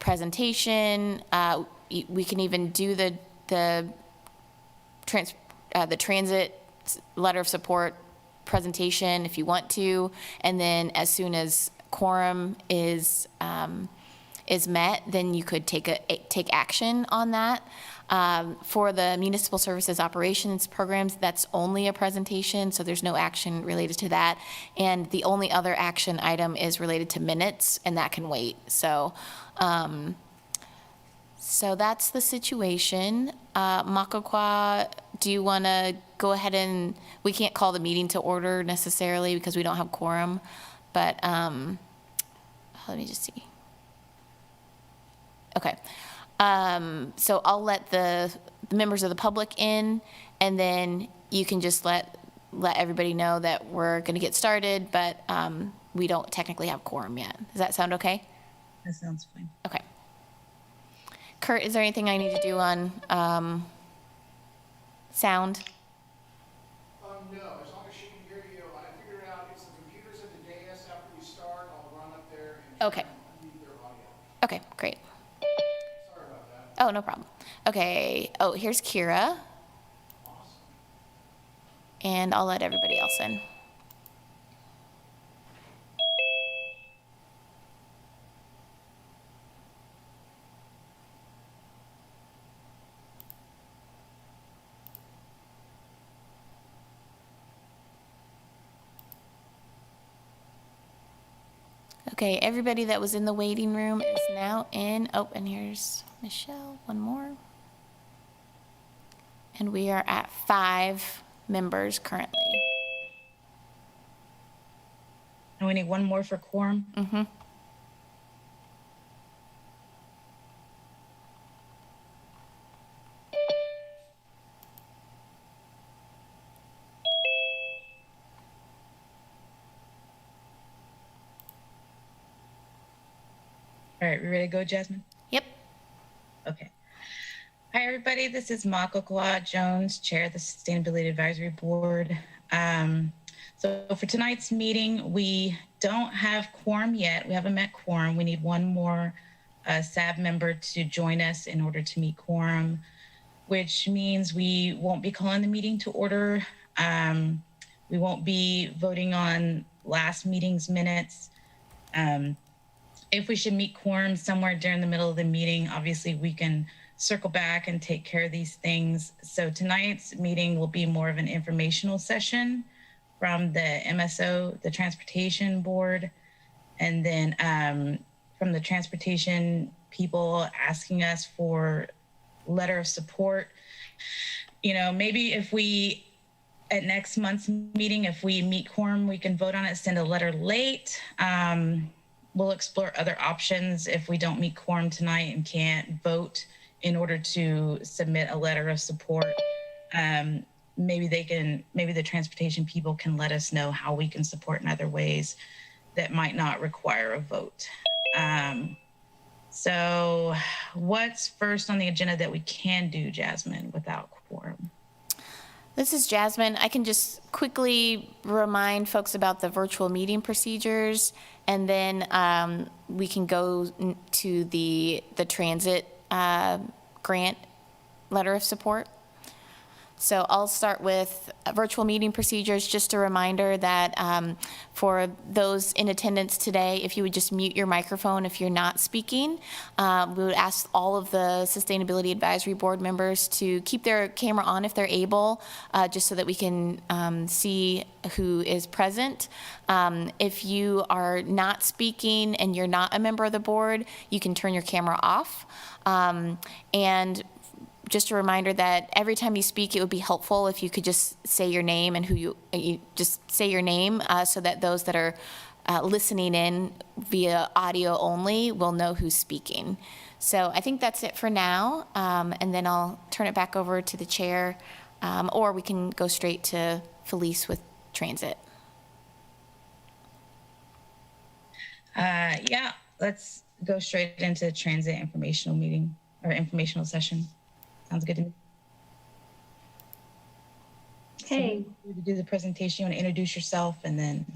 presentation. We can even do the transit letter of support presentation if you want to, and then as soon as quorum is met, then you could take action on that. For the municipal services operations programs, that's only a presentation, so there's no action related to that. And the only other action item is related to minutes, and that can wait. So, so that's the situation. Makokwa, do you want to go ahead and, we can't call the meeting to order necessarily because we don't have quorum, but let me just see. Okay. So I'll let the members of the public in, and then you can just let everybody know that we're going to get started, but we don't technically have quorum yet. Does that sound okay? That sounds fine. Okay. Kurt, is there anything I need to do on sound? No, as long as she can hear you. I figured out it's the computers at the dais. After we start, I'll run up there and Okay. mute their audio. Okay, great. Sorry about that. Oh, no problem. Okay. Oh, here's Kira. Awesome. And I'll let everybody else in. Okay, everybody that was in the waiting room is now in. Oh, and here's Michelle, one more. And we are at 5 members currently. And we need one more for quorum. Mm-hmm. All right, we ready to go, Jasmine? Yep. Okay. Hi, everybody. This is Makokwa Jones, Chair of the Sustainability Advisory Board. So for tonight's meeting, we don't have quorum yet. We haven't met quorum. We need one more SAB member to join us in order to meet quorum, which means we won't be calling the meeting to order. We won't be voting on last meeting's minutes. If we should meet quorum somewhere during the middle of the meeting, obviously we can circle back and take care of these things. So tonight's meeting will be more of an informational session from the MSO, the Transportation Board, and then from the transportation people asking us for letter of support. You know, maybe if we, at next month's meeting, if we meet quorum, we can vote on it, send a letter late. We'll explore other options if we don't meet quorum tonight and can't vote in order to submit a letter of support. Maybe the transportation people can let us know how we can support in other ways that might not require a vote. So what's first on the agenda that we can do, Jasmine, without quorum? This is Jasmine. I can just quickly remind folks about the virtual meeting procedures, and then we can go to the transit grant letter of support. So I'll start with virtual meeting procedures. Just a reminder that for those in attendance today, if you would just mute your microphone if you're not speaking. We would ask all of the Sustainability Advisory Board members to keep their camera on if they're able, just so that we can see who is present. If you are not speaking and you're not a member of the board, you can turn your camera off. And just a reminder that every time you speak, it would be helpful if you could just say your name and who you just say your name, so that those that are listening in via audio only will know who's speaking. So I think that's it for now, and then I'll turn it back over to the chair, or we can go straight to Felice with transit. Yeah, let's go straight into transit informational meeting or informational session. Sounds good to me. Okay. So to do the presentation, you want to introduce yourself and then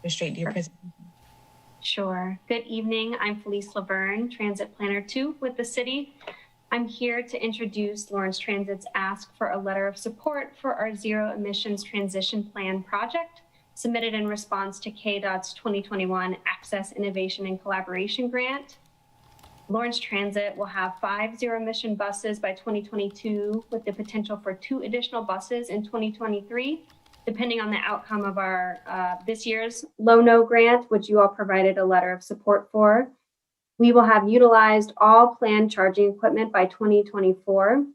go straight into your presentation. Sure. Good evening. I'm Felice Laverne, Transit Planner 2 with the city. I'm here to introduce Lawrence Transit's ask for a letter of support for our zero emissions transition plan project submitted in response to KDOT's 2021 Access, Innovation, and Collaboration Grant. Lawrence Transit will have 5 zero emission buses by 2022 with the potential for 2 additional buses in 2023. Depending on the outcome of our this year's Low-No grant, which you all provided a letter of support for. We will have utilized all planned charging equipment by 2024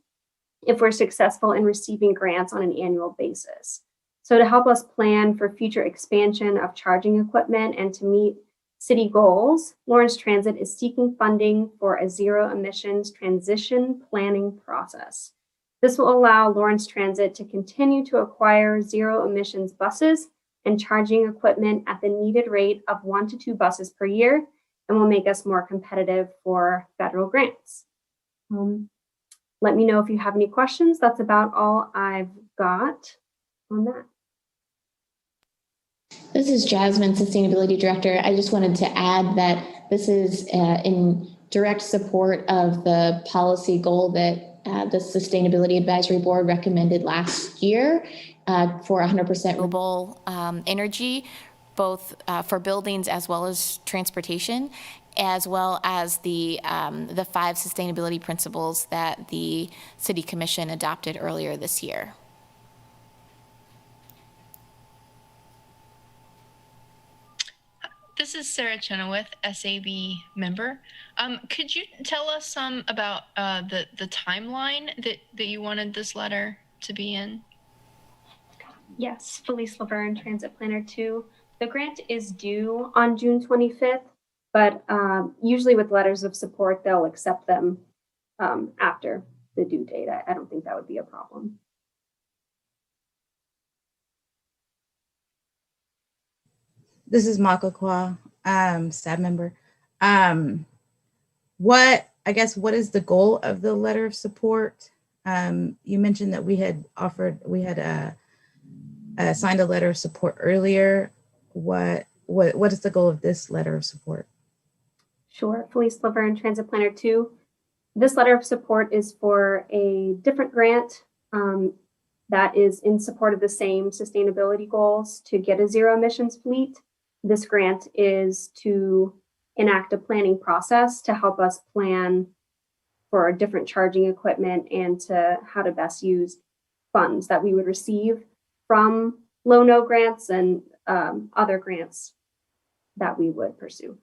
if we're successful in receiving grants on an annual basis. So to help us plan for future expansion of charging equipment and to meet city goals, Lawrence Transit is seeking funding for a zero emissions transition planning process. This will allow Lawrence Transit to continue to acquire zero emissions buses and charging equipment at the needed rate of 1 to 2 buses per year and will make us more competitive for federal grants. Let me know if you have any questions. That's about all I've got on that. This is Jasmine, Sustainability Director. I just wanted to add that this is in direct support of the policy goal that the Sustainability Advisory Board recommended last year for 100% renewable energy, both for buildings as well as transportation, as well as the 5 sustainability principles that the City Commission adopted earlier this year. This is Sarah Chenoweth, SAB member. Could you tell us some about the timeline that you wanted this letter to be in? Yes, Felice Laverne, Transit Planner 2. The grant is due on June 25th, but usually with letters of support, they'll accept them after the due date. I don't think that would be a problem. This is Mako Kwa, SAB member. What is the goal of the letter of support? You mentioned that we had signed a letter of support earlier. What is the goal of this letter of support? Sure, Felice Laverne, Transit Planner 2. This letter of support is for a different grant that is in support of the same sustainability goals to get a zero emissions fleet. This grant is to enact a planning process to help us plan for different charging equipment and to how to best use funds that we would receive from Low-No grants and other grants that we would pursue.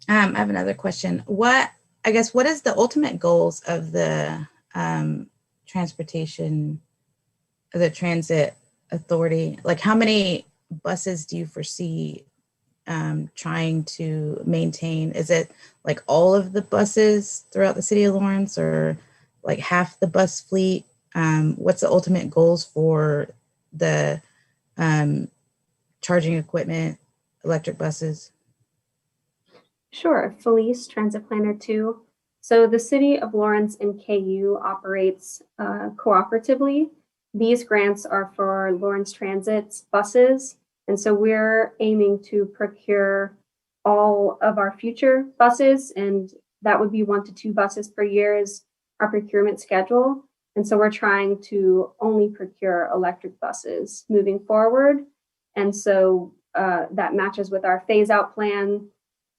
I have another question. What is the ultimate goals of the transit authority? Like, how many buses do you foresee trying to maintain? Is it like all of the buses throughout the city of Lawrence, or like half the bus fleet? What's the ultimate goals for the charging equipment, electric buses? Sure, Felice, Transit Planner 2. So the City of Lawrence and KU operates cooperatively. These grants are for Lawrence Transit's buses. And so we're aiming to procure all of our future buses, and that would be 1 to 2 buses per year is our procurement schedule. And so we're trying to only procure electric buses moving forward. And so that matches with our phase out plan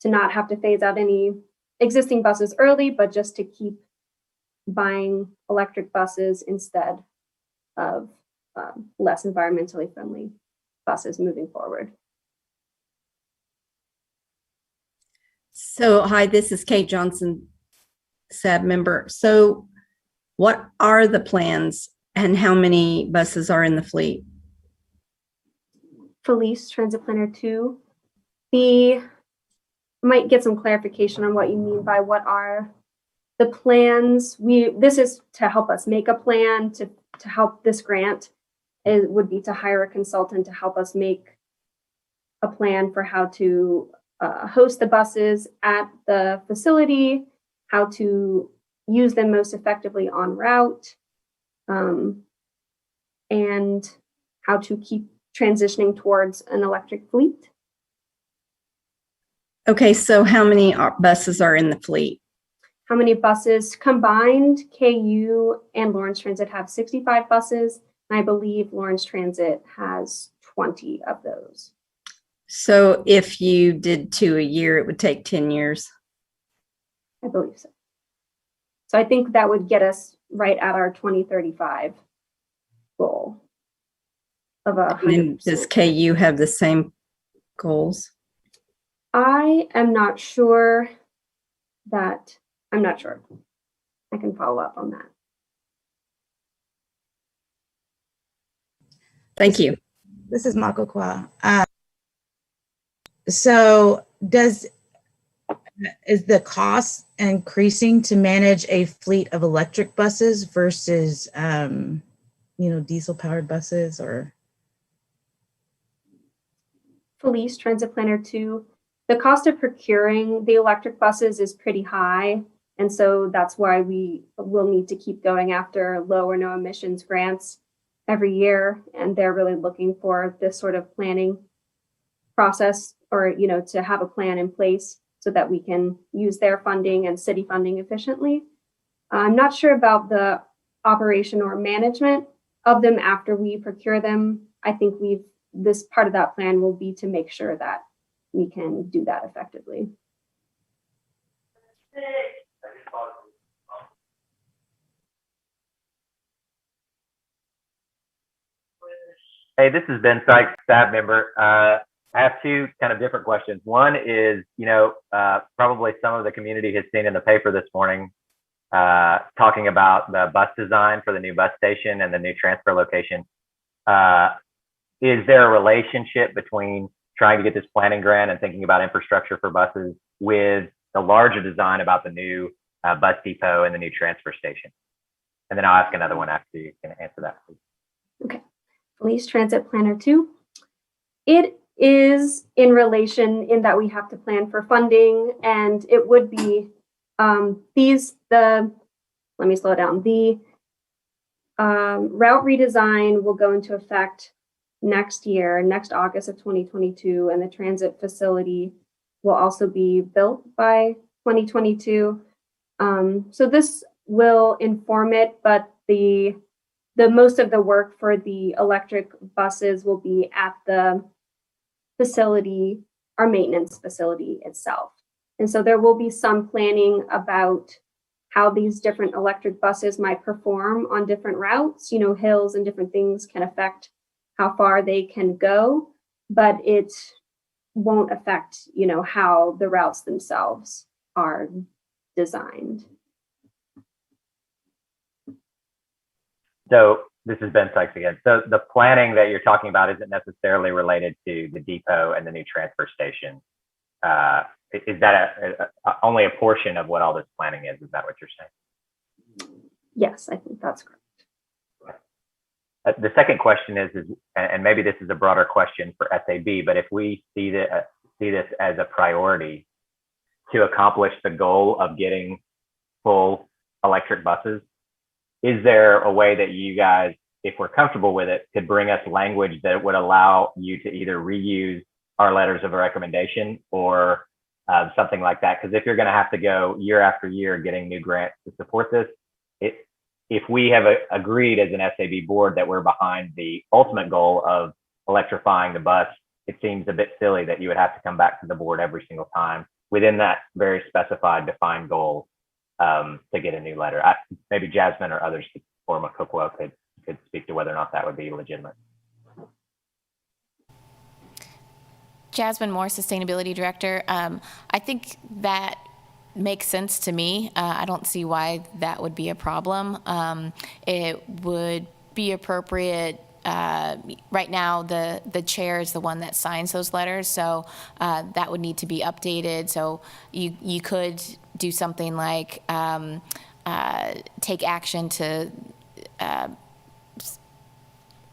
to not have to phase out any existing buses early, but just to keep buying electric buses instead of less environmentally friendly buses moving forward. So, hi, this is Kate Johnson, SAB member. So what are the plans and how many buses are in the fleet? Felice, Transit Planner 2. We might get some clarification on what you mean by what are the plans. This is to help us make a plan to help this grant. It would be to hire a consultant to help us make a plan for how to host the buses at the facility, how to use them most effectively en route, and how to keep transitioning towards an electric fleet. Okay, so how many buses are in the fleet? How many buses combined? KU and Lawrence Transit have 65 buses, and I believe Lawrence Transit has 20 of those. So if you did 2 a year, it would take 10 years. I believe so. So I think that would get us right at our 2035 goal of 100%. And does KU have the same goals? I am not sure that, I'm not sure. I can follow up on that. Thank you. This is Mako Kwa. So is the cost increasing to manage a fleet of electric buses versus, diesel powered buses or? Police Transit Planner 2, the cost of procuring the electric buses is pretty high. And so that's why we will need to keep going after low or no emissions grants every year. And they're really looking for this sort of planning process or, to have a plan in place so that we can use their funding and city funding efficiently. I'm not sure about the operation or management of them after we procure them. I think this part of that plan will be to make sure that we can do that effectively. Hey, this is Ben Sykes, staff member. I have two kind of different questions. One is, probably some of the community has seen in the paper this morning talking about the bus design for the new bus station and the new transfer location. Is there a relationship between trying to get this planning grant and thinking about infrastructure for buses with the larger design about the new bus depot and the new transfer station? And then I'll ask another one after you can answer that, please. Okay. Police Transit Planner 2. It is in relation in that we have to plan for funding, and it would be let me slow down. The route redesign will go into effect next August of 2022, and the transit facility will also be built by 2022. So this will inform it, but the most of the work for the electric buses will be at the facility, our maintenance facility itself. And so there will be some planning about how these different electric buses might perform on different routes. Hills and different things can affect how far they can go, but it won't affect, how the routes themselves are designed. So this is Ben Sykes again. So the planning that you're talking about isn't necessarily related to the depot and the new transfer station. Is that only a portion of what all this planning is? Is that what you're saying? Yes, I think that's correct. The second question is, and maybe this is a broader question for SAB, but if we see this as a priority to accomplish the goal of getting full electric buses, is there a way that you guys, if we're comfortable with it, could bring us language that would allow you to either reuse our letters of recommendation or something like that? Because if you're going to have to go year after year getting new grants to support this, if we have agreed as an SAB board that we're behind the ultimate goal of electrifying the bus, it seems a bit silly that you would have to come back to the board every single time within that very specified, defined goal to get a new letter. Maybe Jasmine or others or Makokwa could speak to whether or not that would be legitimate. Jasmine Moore, Sustainability Director. I think that makes sense to me. I don't see why that would be a problem. It would be appropriate. Right now, the chair is the one that signs those letters, so that would need to be updated. So you could do something like take action to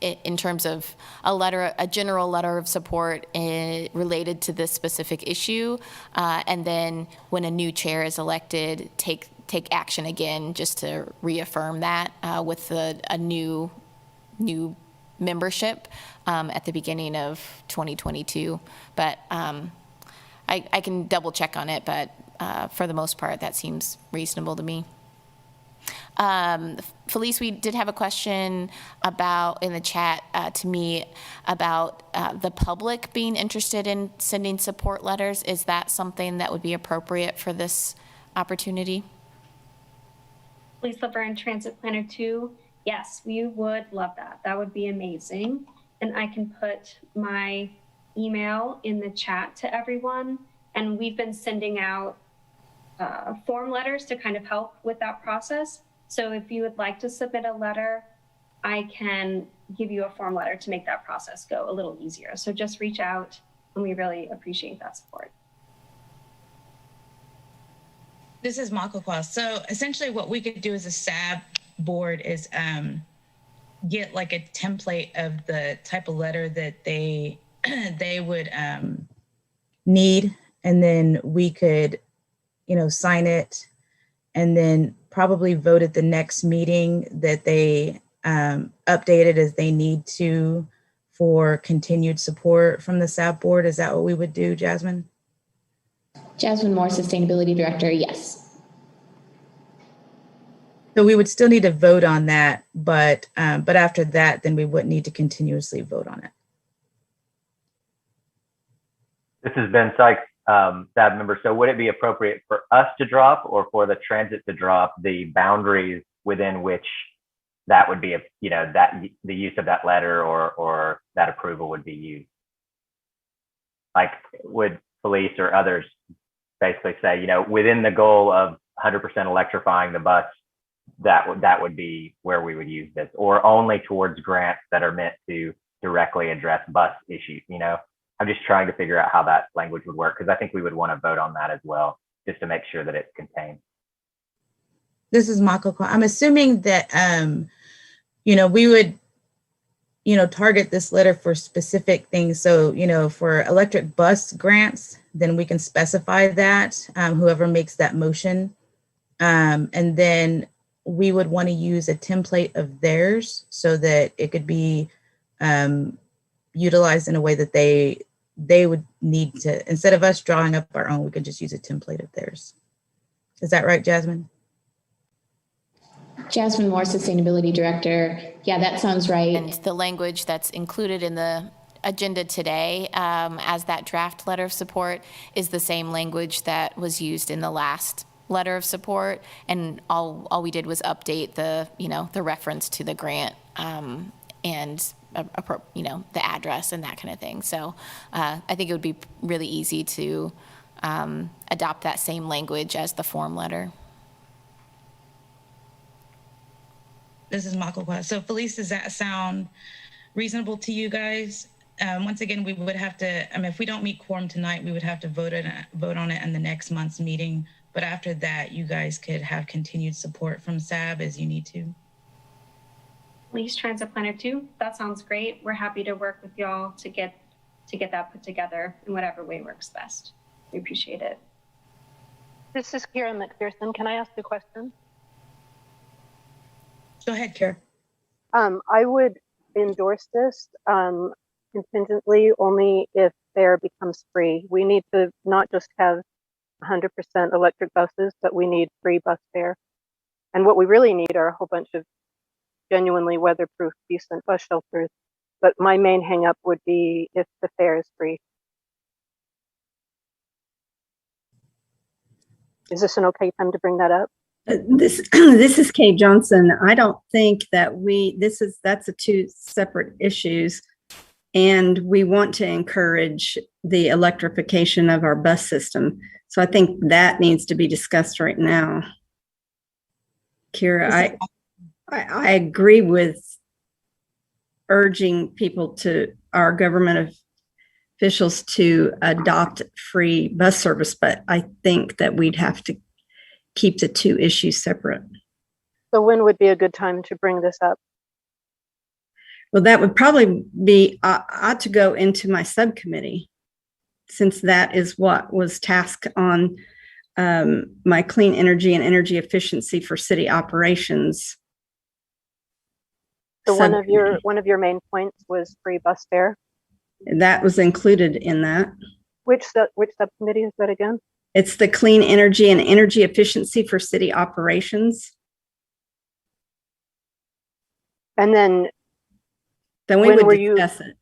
in terms of a general letter of support related to this specific issue, and then when a new chair is elected, take action again just to reaffirm that with a new membership at the beginning of 2022. But I can double check on it, but for the most part, that seems reasonable to me. Felice, we did have a question about in the chat to me about the public being interested in sending support letters. Is that something that would be appropriate for this opportunity? Felice Laverne, Transit Planner 2. Yes, we would love that. That would be amazing. And I can put my email in the chat to everyone. And we've been sending out form letters to kind of help with that process. So if you would like to submit a letter, I can give you a form letter to make that process go a little easier. So just reach out, and we really appreciate that support. This is Michael Claus. So essentially what we could do as a SAB board is get like a template of the type of letter that they would need, and then we could, sign it and then probably vote at the next meeting that they update it as they need to for continued support from the SAB board. Is that what we would do, Jasmine? Jasmine Moore, Sustainability Director, yes. So we would still need to vote on that, but after that, then we wouldn't need to continuously vote on it. This is Ben Sykes, SAB member. So would it be appropriate for us to drop or for the transit to drop the boundaries within which that would be, that the use of that letter or that approval would be used? Like, would police or others basically say, within the goal of 100% electrifying the bus, that would be where we would use this, or only towards grants that are meant to directly address bus issues? I'm just trying to figure out how that language would work, because I think we would want to vote on that as well, just to make sure that it's contained. This is Michael. I'm assuming that, we would, target this letter for specific things. So, for electric bus grants, then we can specify that, whoever makes that motion. And then we would want to use a template of theirs so that it could be utilized in a way that they would need to, instead of us drawing up our own, we could just use a template of theirs. Is that right, Jasmine? Jasmine Moore, Sustainability Director. Yeah, that sounds right. And the language that's included in the agenda today as that draft letter of support is the same language that was used in the last letter of support. And all we did was update the reference to the grant and the address and that kind of thing. So I think it would be really easy to adopt that same language as the form letter. This is Michael Quest. So Felice, does that sound reasonable to you guys? Once again, we would have to, if we don't meet quorum tonight, we would have to vote on it in the next month's meeting. But after that, you guys could have continued support from SAB as you need to. Felice, Transit Planner 2, that sounds great. We're happy to work with y'all to get that put together in whatever way works best. We appreciate it. This is Kira McPherson. Can I ask a question? Go ahead, Kara. I would endorse this contingently only if fare becomes free. We need to not just have 100% electric buses, but we need free bus fare. And what we really need are a whole bunch of genuinely weatherproof, decent bus shelters. But my main hang up would be if the fare is free. Is this an okay time to bring that up? This is Kay Johnson. I don't think that that's two separate issues. And we want to encourage the electrification of our bus system. So I think that needs to be discussed right now. Kira, I agree with urging our government officials to adopt free bus service, but I think that we'd have to keep the two issues separate. So when would be a good time to bring this up? Well, that would probably be, ought to go into my subcommittee, since that is what was tasked on my clean energy and energy efficiency for city operations. So subcommittee. one of your main points was free bus fare. That was included in that. Which subcommittee is that again? It's the clean energy and energy efficiency for city operations. And then Then we When would were you- discuss it.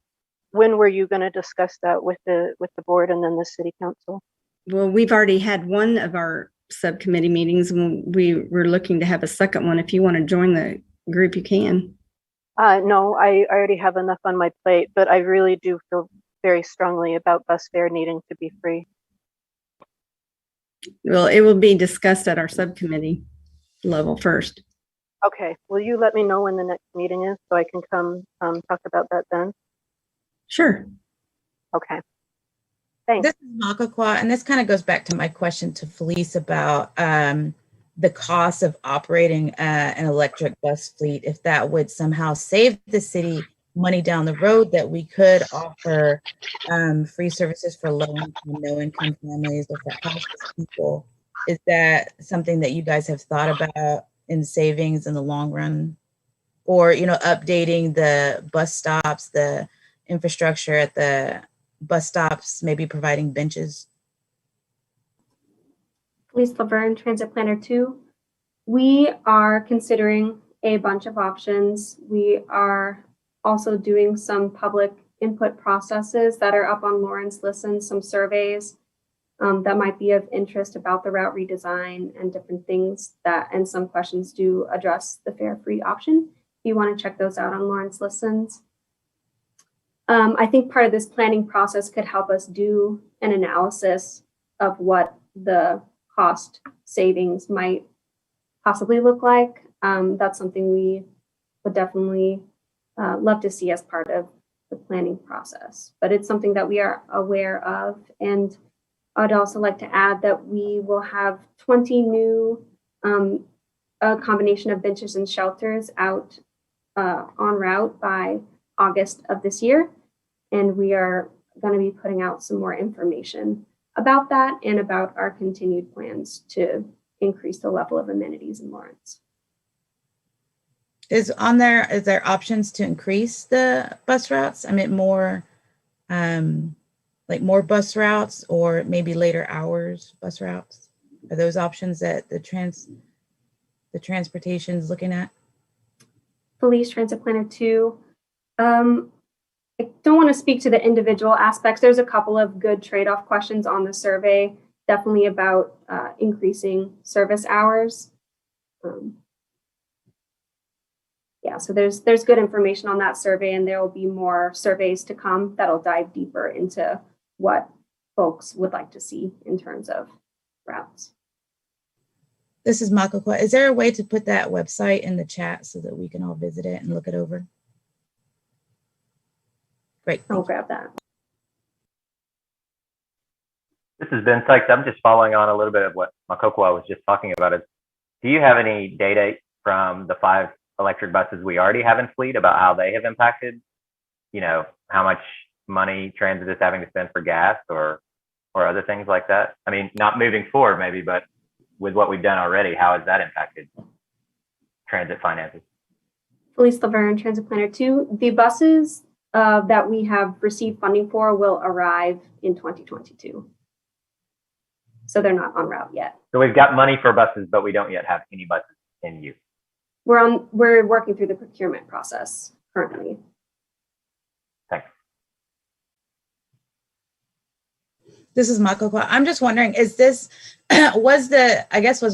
when were you going to discuss that with the board and then the city council? Well, we've already had one of our subcommittee meetings and we were looking to have a second one. If you want to join the group, you can. No, I already have enough on my plate, but I really do feel very strongly about bus fare needing to be free. Well, it will be discussed at our subcommittee level first. Okay, will you let me know when the next meeting is so I can come talk about that then? Sure. Okay. Thanks. This is Makakwa, and this kind of goes back to my question to Felice about the cost of operating an electric bus fleet. If that would somehow save the city money down the road, that we could offer free services for low-income, no-income families or for houseless people. Is that something that you guys have thought about in savings in the long run? Or, you know, updating the bus stops, the infrastructure at the bus stops, maybe providing benches? Felice Laverne, Transit Planner 2. We are considering a bunch of options. We are also doing some public input processes that are up on Lawrence Listen, some surveys that might be of interest about the route redesign and different things and some questions do address the fare-free option. If you want to check those out on Lawrence Listens. I think part of this planning process could help us do an analysis of what the cost savings might possibly look like. That's something we would definitely love to see as part of the planning process, but it's something that we are aware of. And I'd also like to add that we will have 20 new, a combination of benches and shelters out en route by August of this year. And we are going to be putting out some more information about that and about our continued plans to increase the level of amenities in Lawrence. Is there options to increase the bus routes? I mean, more, like more bus routes or maybe later hours bus routes? Are those options that the transportation is looking at? Police Transit Planner 2. I don't want to speak to the individual aspects. There's a couple of good trade-off questions on the survey, definitely about increasing service hours. Yeah, so there's good information on that survey, and there will be more surveys to come that'll dive deeper into what folks would like to see in terms of routes. This is Makakwa. Is there a way to put that website in the chat so that we can all visit it and look it over? Great. I'll grab that. This is Ben Sykes. I'm just following on a little bit of what Makokwa was just talking about. Do you have any data from the 5 electric buses we already have in fleet about how they have impacted, you know, how much money transit is having to spend for gas or other things like that? I mean, not moving forward maybe, but with what we've done already, how has that impacted transit finances? Felice Laverne, Transit Planner 2. The buses that we have received funding for will arrive in 2022. So they're not en route yet. So we've got money for buses, but we don't yet have any buses in use. We're working through the procurement process currently. Thanks. This is Makokwa. I'm just wondering, is this, was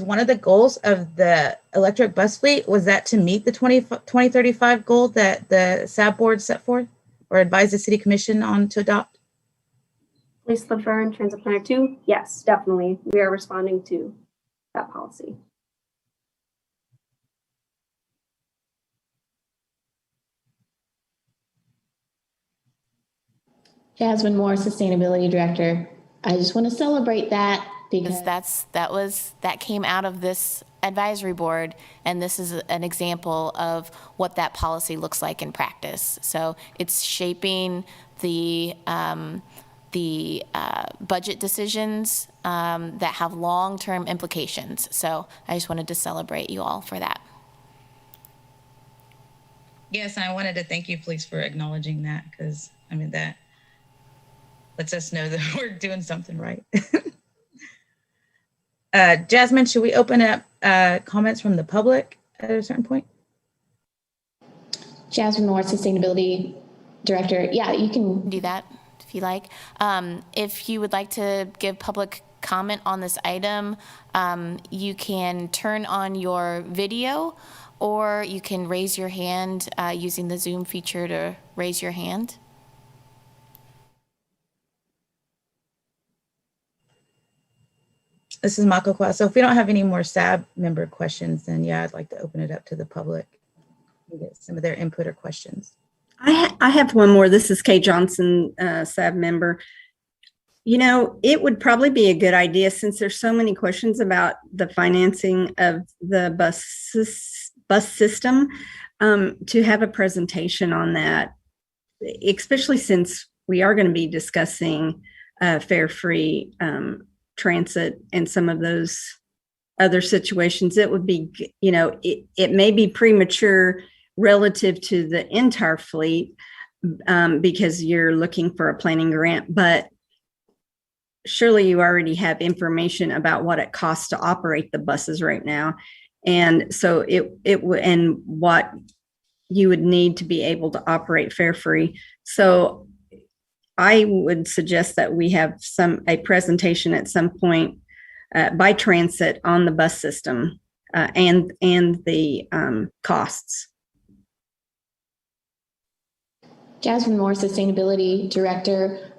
one of the goals of the electric bus fleet, was that to meet the 2035 goal that the SAB board set forth or advised the city commission on to adopt? Felice Laverne, Transit Planner 2. Yes, definitely. We are responding to that policy. Jasmine Moore, Sustainability Director. I just want to celebrate that because that came out of this advisory board, and this is an example of what that policy looks like in practice. So it's shaping the budget decisions that have long-term implications. So I just wanted to celebrate you all for that. Yes, and I wanted to thank you, please, for acknowledging that, because I mean, that lets us know that we're doing something right. Jasmine, should we open up comments from the public at a certain point? Jasmine Moore, Sustainability Director. Yeah, you can Do that if you like. If you would like to give public comment on this item, you can turn on your video, or you can raise your hand using the Zoom feature to raise your hand. This is Mako Kwa. So if we don't have any more SAB member questions, then yeah, I'd like to open it up to the public and get some of their input or questions. I have one more. This is Kay Johnson, SAB member. You know, it would probably be a good idea, since there's so many questions about the financing of the bus system, to have a presentation on that, especially since we are going to be discussing fare free transit and some of those other situations. It would be, you know, it may be premature relative to the entire fleet because you're looking for a planning grant, but surely you already have information about what it costs to operate the buses right now. And so and what you would need to be able to operate fare free. So I would suggest that we have a presentation at some point by transit on the bus system and the costs. Jasmine Moore, Sustainability Director.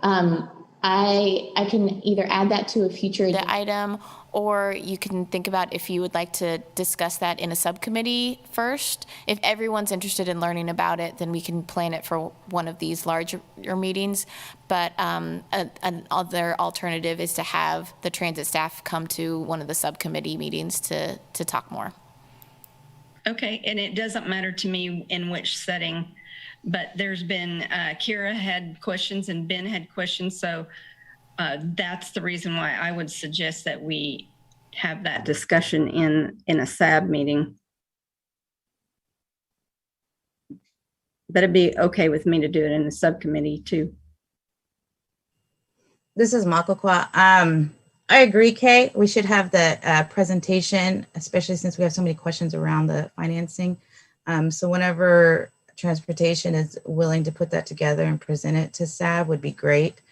I can either add that to a future The item, or you can think about if you would like to discuss that in a subcommittee first. If everyone's interested in learning about it, then we can plan it for one of these larger meetings. But another alternative is to have the transit staff come to one of the subcommittee meetings to talk more. Okay, and it doesn't matter to me in which setting, but there's been, Kira had questions and Ben had questions. So that's the reason why I would suggest that we have that discussion in a SAB meeting. But it'd be okay with me to do it in the subcommittee too. This is Mako Kwa. I agree, Kay. We should have the presentation, especially since we have so many questions around the financing. So whenever transportation is willing to put that together and present it to SAB would be great.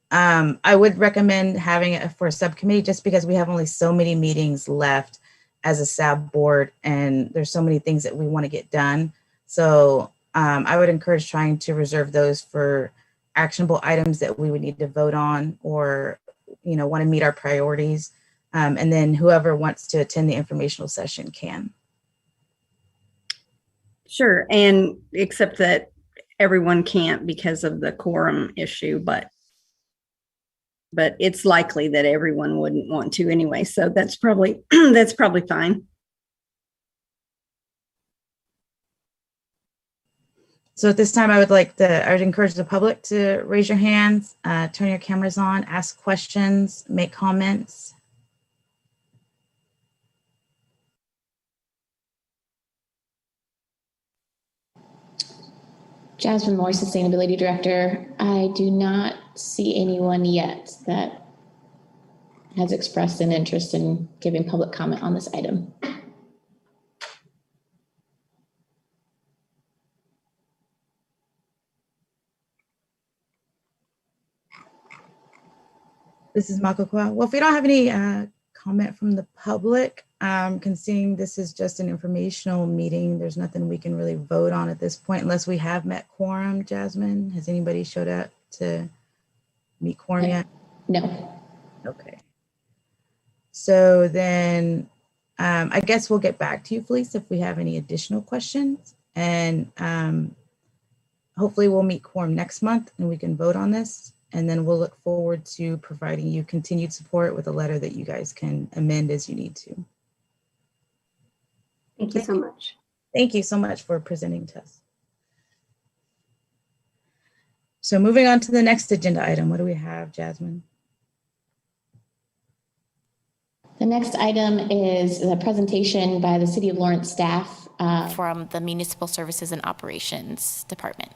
I would recommend having it for a subcommittee just because we have only so many meetings left as a SAB board and there's so many things that we want to get done. So I would encourage trying to reserve those for actionable items that we would need to vote on or, you know, want to meet our priorities. And then whoever wants to attend the informational session can. Sure, and except that everyone can't because of the quorum issue, but it's likely that everyone wouldn't want to anyway. So that's probably fine. So at this time, I would encourage the public to raise your hands, turn your cameras on, ask questions, make comments. Jasmine Moore, Sustainability Director. I do not see anyone yet that has expressed an interest in giving public comment on this item. This is Mako Kwa. Well, if we don't have any comment from the public, considering this is just an informational meeting, there's nothing we can really vote on at this point unless we have met quorum. Jasmine, has anybody showed up to meet quorum yet? No. Okay. So then I guess we'll get back to you, Felice, if we have any additional questions. And hopefully we'll meet quorum next month and we can vote on this. And then we'll look forward to providing you continued support with a letter that you guys can amend as you need to. Thank you so much. Thank you so much for presenting to us. So moving on to the next agenda item, what do we have, Jasmine? The next item is the presentation by the City of Lawrence staff from the Municipal Services and Operations Department.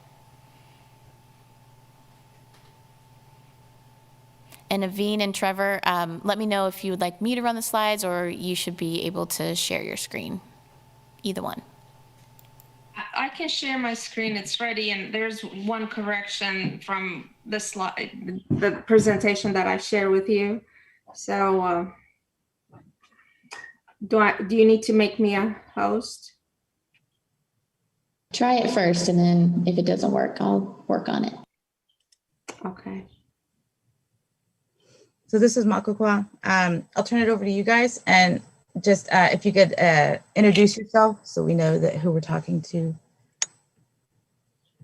And Naveen and Trevor, let me know if you would like me to run the slides or you should be able to share your screen. Either one. I can share my screen. It's ready. And there's one correction from the slide, the presentation that I shared with you. So do you need to make me a host? Try it first, and then if it doesn't work, I'll work on it. Okay. So this is Makokwa. I'll turn it over to you guys, and just if you could introduce yourself so we know that who we're talking to.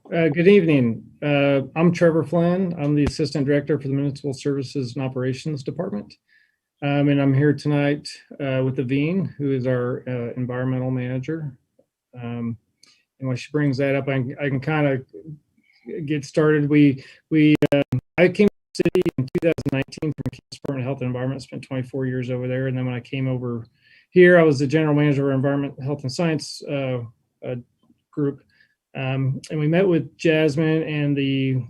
Good evening. I'm Trevor Flynn. I'm the Assistant Director for the Municipal Services and Operations Department. And I'm here tonight with Aveen, who is our Environmental Manager. And when she brings that up, I can kind of get started. I came to the city in 2019 from Kansas Department of Health and Environment, spent 24 years over there. And then when I came over here, I was the General Manager of our Environment, Health and Science group. And we met with Jasmine and the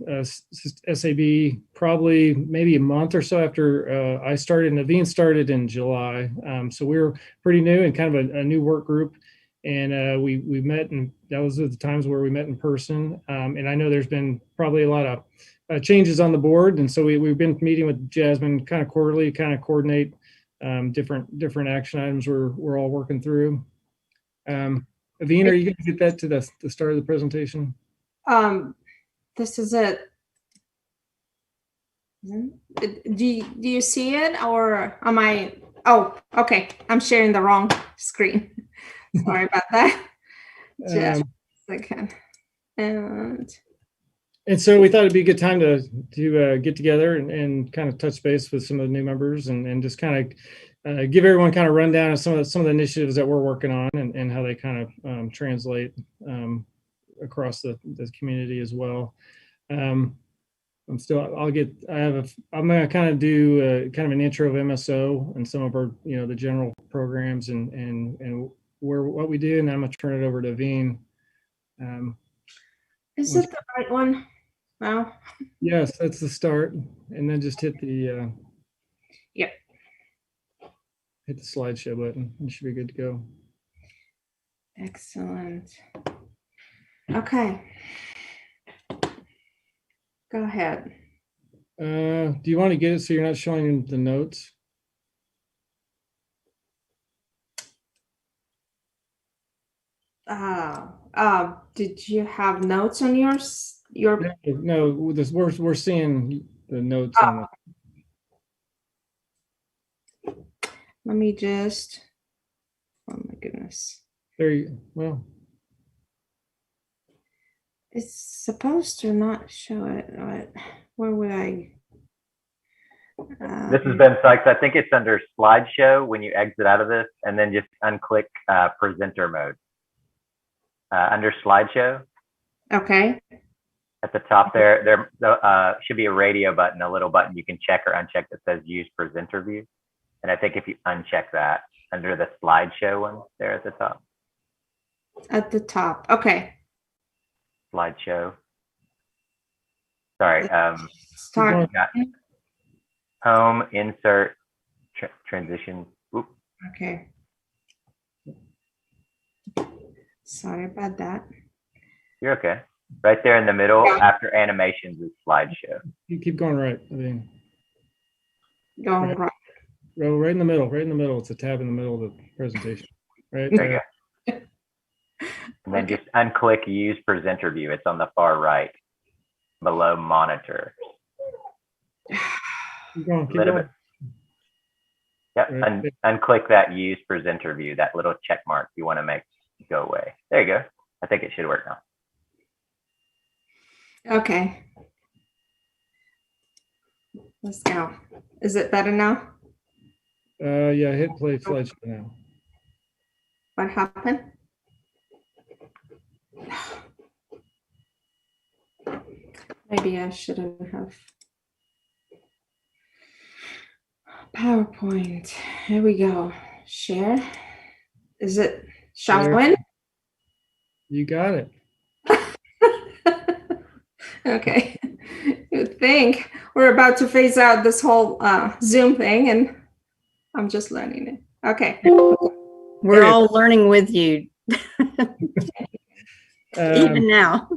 SAB probably maybe a month or so after I started, and Naveen started in July. So we were pretty new and kind of a new work group. And we met, and that was the times where we met in person. And I know there's been probably a lot of changes on the board. And so we've been meeting with Jasmine kind of quarterly, kind of coordinate different action items we're all working through. Aveen, are you going to get that to the start of the presentation? This is it. Do you see it, or am I? Oh, okay. I'm sharing the wrong screen. Sorry about that. Just a second. And so we thought it'd be a good time to get together and kind of touch base with some of the new members and just kind of give everyone kind of rundown of some of the initiatives that we're working on and how they kind of translate across the community as well. I'm going to kind of do kind of an intro of MSO and some of our, the general programs and what we do, and then I'm going to turn it over to Aveen. Is it the right one? No. Yes, that's the start, and then just hit the Yep. Hit the slideshow button. You should be good to go. Excellent. Okay. Go ahead. Do you want to get it so you're not showing the notes? Did you have notes on yours? No, we're seeing the notes on it. Let me just. Oh my goodness. Well. It's supposed to not show it. Where would I? This is Ben Sykes. I think it's under slideshow when you exit out of this, and then just unclick presenter mode. Under slideshow. Okay. At the top there should be a radio button, a little button you can check or uncheck that says use presenter view. And I think if you uncheck that under the slideshow one there at the top. At the top. Okay. Slideshow. Sorry. Start. Home, insert, transition. Oop. Okay. Sorry about that. You're okay. Right there in the middle, after animations is slideshow. You keep going right. Going right. Go right in the middle. Right in the middle. It's a tab in the middle of the presentation. Right there. You go. And then just unclick use presenter view. It's on the far right, below monitor. Keep going. Keep going. Bit. Yep. Right. Unclick that use presenter view. That little check mark you want to make go away. There you go. I think it should work now. Okay. Let's go. Is it better now? Yeah, hit play slideshow now. What happened? Maybe I shouldn't have. PowerPoint. Here we go. Share. Is it showing? You got it. Okay. Good thing we're about to phase out this whole Zoom thing, and I'm just learning it. Okay. We're all learning with you, Um, even now.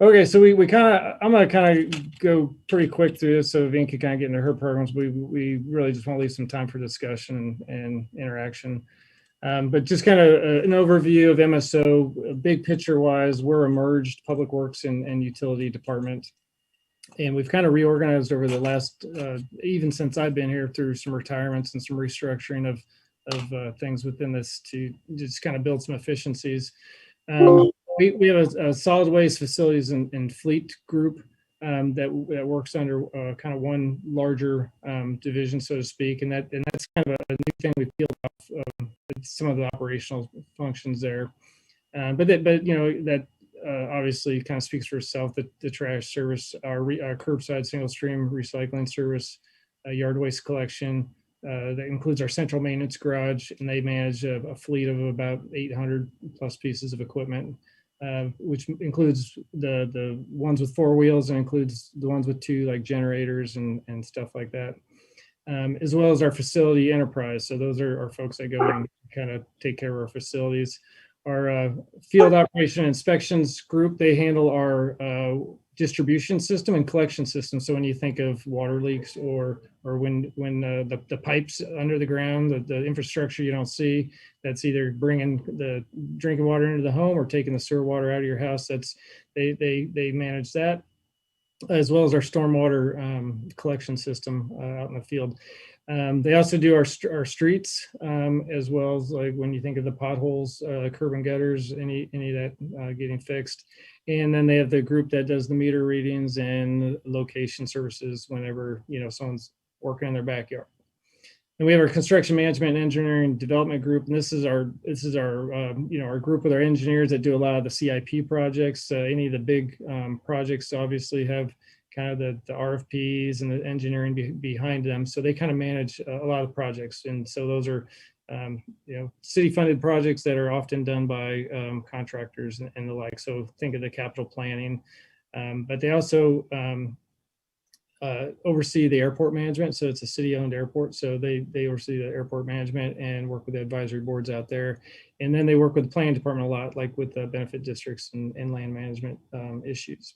Okay, so we kind of, I'm gonna kind of go pretty quick through this so Vin can kind of get into her programs. We really just want to leave some time for discussion and interaction. But just kind of an overview of MSO, big picture wise, we're a merged public works and utility department. And we've kind of reorganized over the last, even since I've been here, through some retirements and some restructuring of things within this to just kind of build some efficiencies. We have a solid waste facilities and fleet group that works under kind of one larger division, so to speak, and that's kind of a new thing we peeled off some of the operational functions there. But you know that obviously kind of speaks for itself. The trash service, our curbside single stream recycling service, yard waste collection. That includes our central maintenance garage, and they manage a fleet of about 800 plus pieces of equipment. Which includes the ones with 4 wheels and includes the ones with 2, like generators and stuff like that, as well as our facility enterprise. So those are our folks that go and kind of take care of our facilities. Our field operation inspections group, they handle our distribution system and collection system. So when you think of water leaks or when the pipes under the ground, the infrastructure you don't see, that's either bringing the drinking water into the home or taking the sewer water out of your house. That's they manage that, as well as our stormwater collection system out in the field. They also do our streets, as well as like when you think of the potholes, curb and gutters, any of that getting fixed. And then they have the group that does the meter readings and location services whenever, you know, someone's working in their backyard. And we have our construction management and engineering development group, and this is our you know, our group with our engineers that do a lot of the CIP projects. Any of the big projects obviously have kind of the RFPs and the engineering behind them, so they kind of manage a lot of projects. And so those are you know, city-funded projects that are often done by contractors and the like. So think of the capital planning, but they also oversee the airport management. So it's a city-owned airport, so they oversee the airport management and work with the advisory boards out there. And then they work with the planning department a lot, like with the benefit districts and land management issues.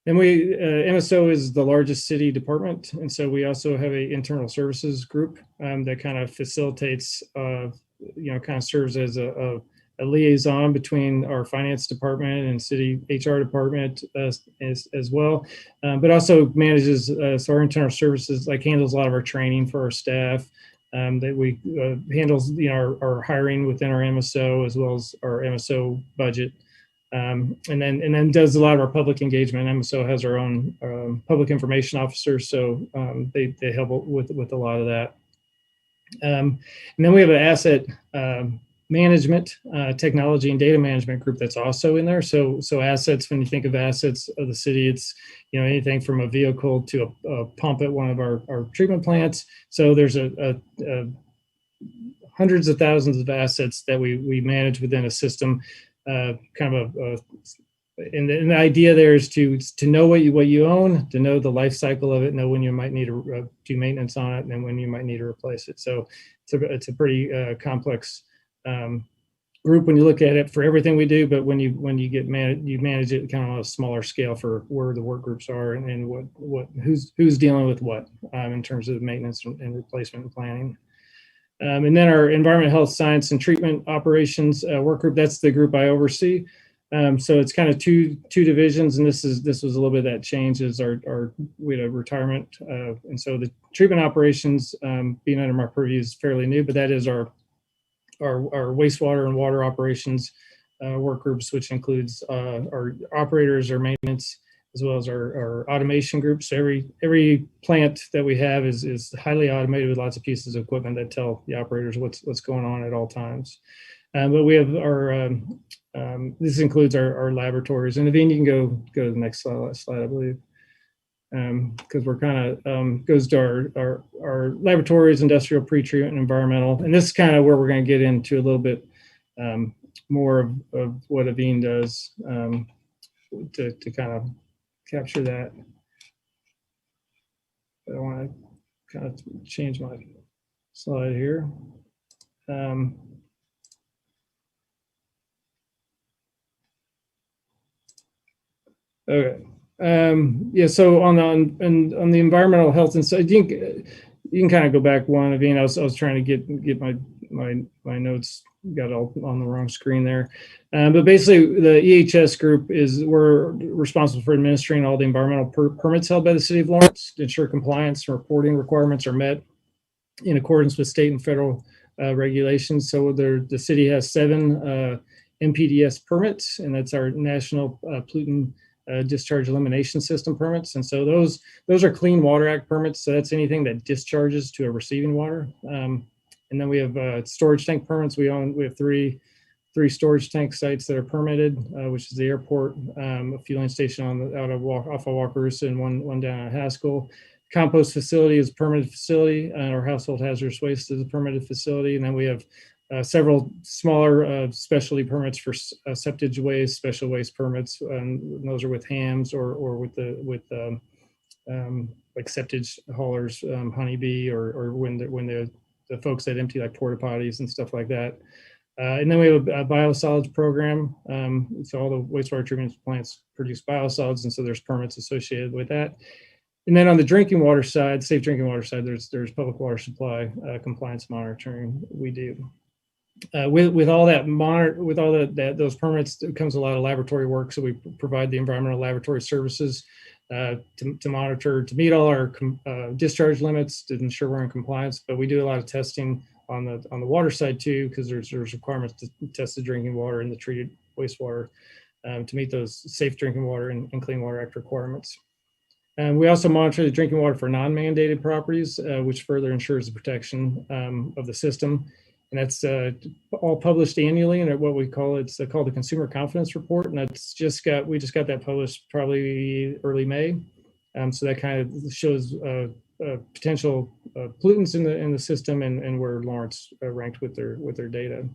And MSO is the largest city department, and so we also have an internal services group that kind of facilitates, you know, kind of serves as a liaison between our finance department and city HR department as well, but also manages, so our internal services like handles a lot of our training for our staff. That we handles, you know, our hiring within our MSO as well as our MSO budget. And then does a lot of our public engagement. MSO has our own public information officer, so they help with a lot of that. And then we have an asset management, technology and data management group that's also in there. So assets, when you think of assets of the city, it's, you know, anything from a vehicle to a pump at one of our treatment plants. So there's a hundreds of thousands of assets that we manage within a system. Kind of and the idea there is to know what you own, to know the life cycle of it, know when you might need to do maintenance on it, and then when you might need to replace it. So it's a pretty complex group when you look at it for everything we do, but when you manage it kind of on a smaller scale for where the work groups are and who's dealing with what in terms of maintenance and replacement and planning. And then our environment, health, science, and treatment operations work group, that's the group I oversee. So it's kind of two divisions, and this was a little bit of that change as we had a retirement. And so the treatment operations being under my purview is fairly new, but that is our wastewater and water operations work groups, which includes our operators, our maintenance, as well as our automation group. So every plant that we have is highly automated with lots of pieces of equipment that tell the operators what's going on at all times. But we have our, this includes our laboratories. And Naveen, you can go to the next slide, I believe. Because we're kind of, goes to our laboratories, industrial pretreatment, and environmental. And this is kind of where we're going to get into a little bit more of what Aveen does to kind of capture that. I want to kind of change my slide here. Okay. Yeah. So on the environmental health and so you can kind of go back one. I was trying to get my notes, got it all on the wrong screen there. But basically, the EHS group we're responsible for administering all the environmental permits held by the City of Lawrence to ensure compliance and reporting requirements are met in accordance with state and federal regulations. So the city has 7 MPDS permits, and that's our National Pollutant Discharge Elimination System permits. And so those are Clean Water Act permits. So that's anything that discharges to a receiving water. And then we have storage tank permits. We have three storage tank sites that are permitted, which is the airport, a fueling station off of Walker's, and one down at Haskell. Compost facility is a permitted facility, and our household hazardous waste is a permitted facility. And then we have several smaller specialty permits for septic waste, special waste permits, and those are with hams or with like septic haulers, Honeybee, or when the folks that empty like porta potties and stuff like that. And then we have a biosolids program. So all the wastewater treatment plants produce biosolids, and so there's permits associated with that. And then on the drinking water side, safe drinking water side, there's public water supply compliance monitoring we do. With all that those permits, it comes a lot of laboratory work. So we provide the environmental laboratory services to monitor, to meet all our discharge limits, to ensure we're in compliance. But we do a lot of testing on the water side too, because there's requirements to test the drinking water and the treated wastewater to meet those safe drinking water and Clean Water Act requirements. And we also monitor the drinking water for non-mandated properties, which further ensures the protection of the system. And that's all published annually, and what we call it's called the Consumer Confidence Report, and we just got that published probably early May. So that kind of shows potential pollutants in the system and where Lawrence ranked with their data.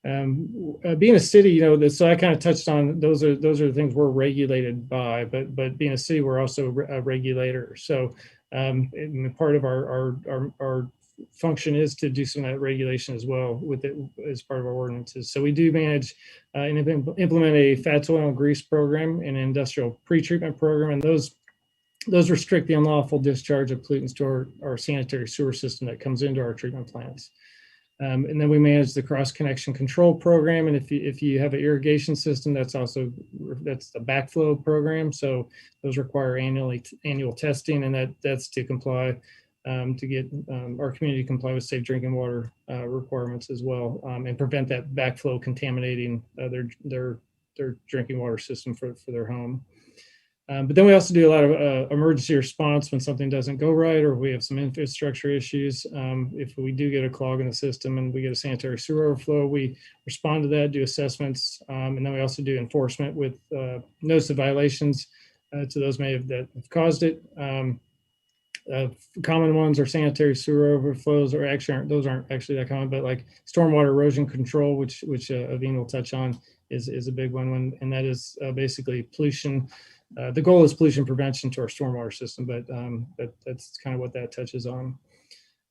Being a city, so I kind of touched on those are the things we're regulated by, but being a city, we're also a regulator. So part of our function is to do some of that regulation as well with it as part of our ordinances. So we do manage and implement a fats, oil, and grease program and an industrial pretreatment program, and those restrict the unlawful discharge of pollutants to our sanitary sewer system that comes into our treatment plants. And then we manage the cross connection control program. And if you have an irrigation system, that's the backflow program. So those require annual testing, and that's to comply to get our community comply with safe drinking water requirements as well, and prevent that backflow contaminating their drinking water system for their home. But then we also do a lot of emergency response when something doesn't go right, or we have some infrastructure issues. If we do get a clog in the system and we get a sanitary sewer overflow, we respond to that, do assessments, and then we also do enforcement with notice of violations to those that have caused it. Common ones are sanitary sewer overflows, or those aren't actually that common, but like stormwater erosion control, which Aveen will touch on, is a big one, and that is basically pollution. The goal is pollution prevention to our stormwater system, but that's kind of what that touches on.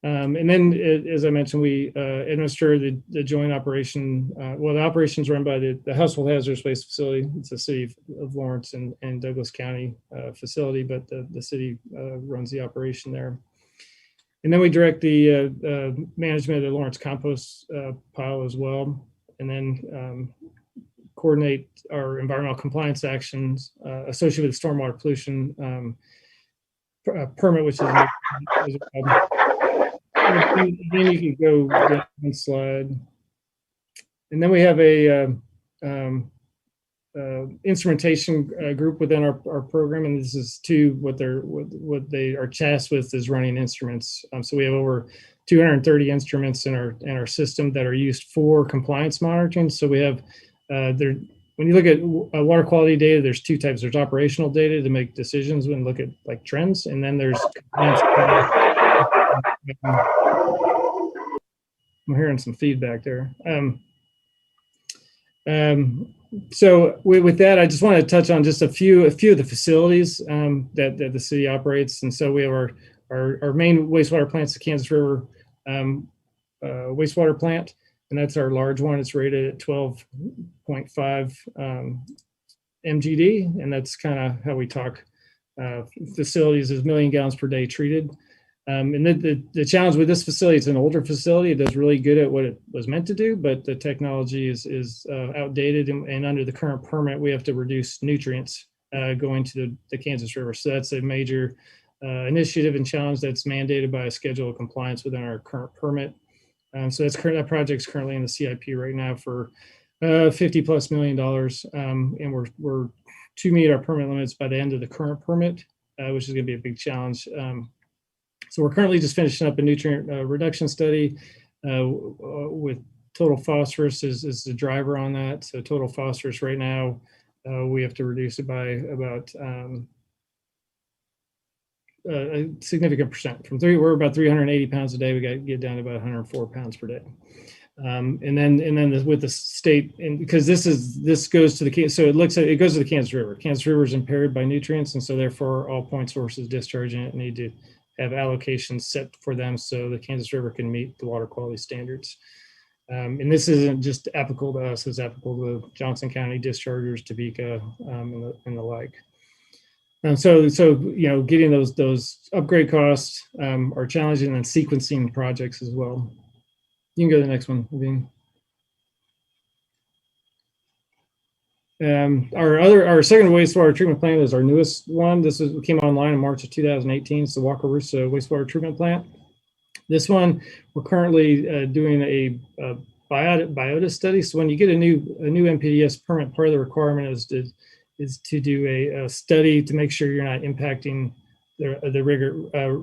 And then, as I mentioned, we administer the joint operation. The operation's run by the Household Hazardous Waste Facility. It's a City of Lawrence and Douglas County facility, but the city runs the operation there. And then we direct the management of the Lawrence compost pile as well, and then coordinate our environmental compliance actions associated with stormwater pollution permit, which is then you can go down one slide. And then we have a instrumentation group within our program, and this is what they are tasked with is running instruments. So we have over 230 instruments in our system that are used for compliance monitoring. So we have when you look at water quality data, there's two types. There's operational data to make decisions when look at like trends, and then there's compliance. I'm hearing some feedback there. So with that, I just want to touch on just a few of the facilities that the city operates. And so we have our main wastewater plant's the Kansas River Wastewater Plant, and that's our large one. It's rated at 12.5 MGD, and that's kind of how we talk facilities is 1 million gallons per day treated. And the challenge with this facility, it's an older facility. It does really good at what it was meant to do, but the technology is outdated. And under the current permit, we have to reduce nutrients going to the Kansas River. So that's a major initiative and challenge that's mandated by a schedule of compliance within our current permit. So that project's currently in the CIP right now for $50+ million. And we're to meet our permit limits by the end of the current permit, which is going to be a big challenge. So we're currently just finishing up a nutrient reduction study with total phosphorus is the driver on that. So total phosphorus right now, we have to reduce it by about a significant percent. We're about 380 pounds a day. We got to get down to about 104 pounds per day. And then with the state, and because this goes to the, so it goes to the Kansas River. Kansas River is impaired by nutrients, and so therefore all point sources discharging it need to have allocations set for them so the Kansas River can meet the water quality standards. And this isn't just applicable to us, it's applicable to Johnson County dischargers, Topeka, and the like. And so you know, getting those upgrade costs are challenging, and sequencing projects as well. You can go to the next one, Levine. Our second wastewater treatment plant is our newest one. Came online in March of 2018. It's the Wakarusa Wastewater Treatment Plant. This one, we're currently doing a biota study. So when you get a new NPDES permit, part of the requirement is to do a study to make sure you're not impacting the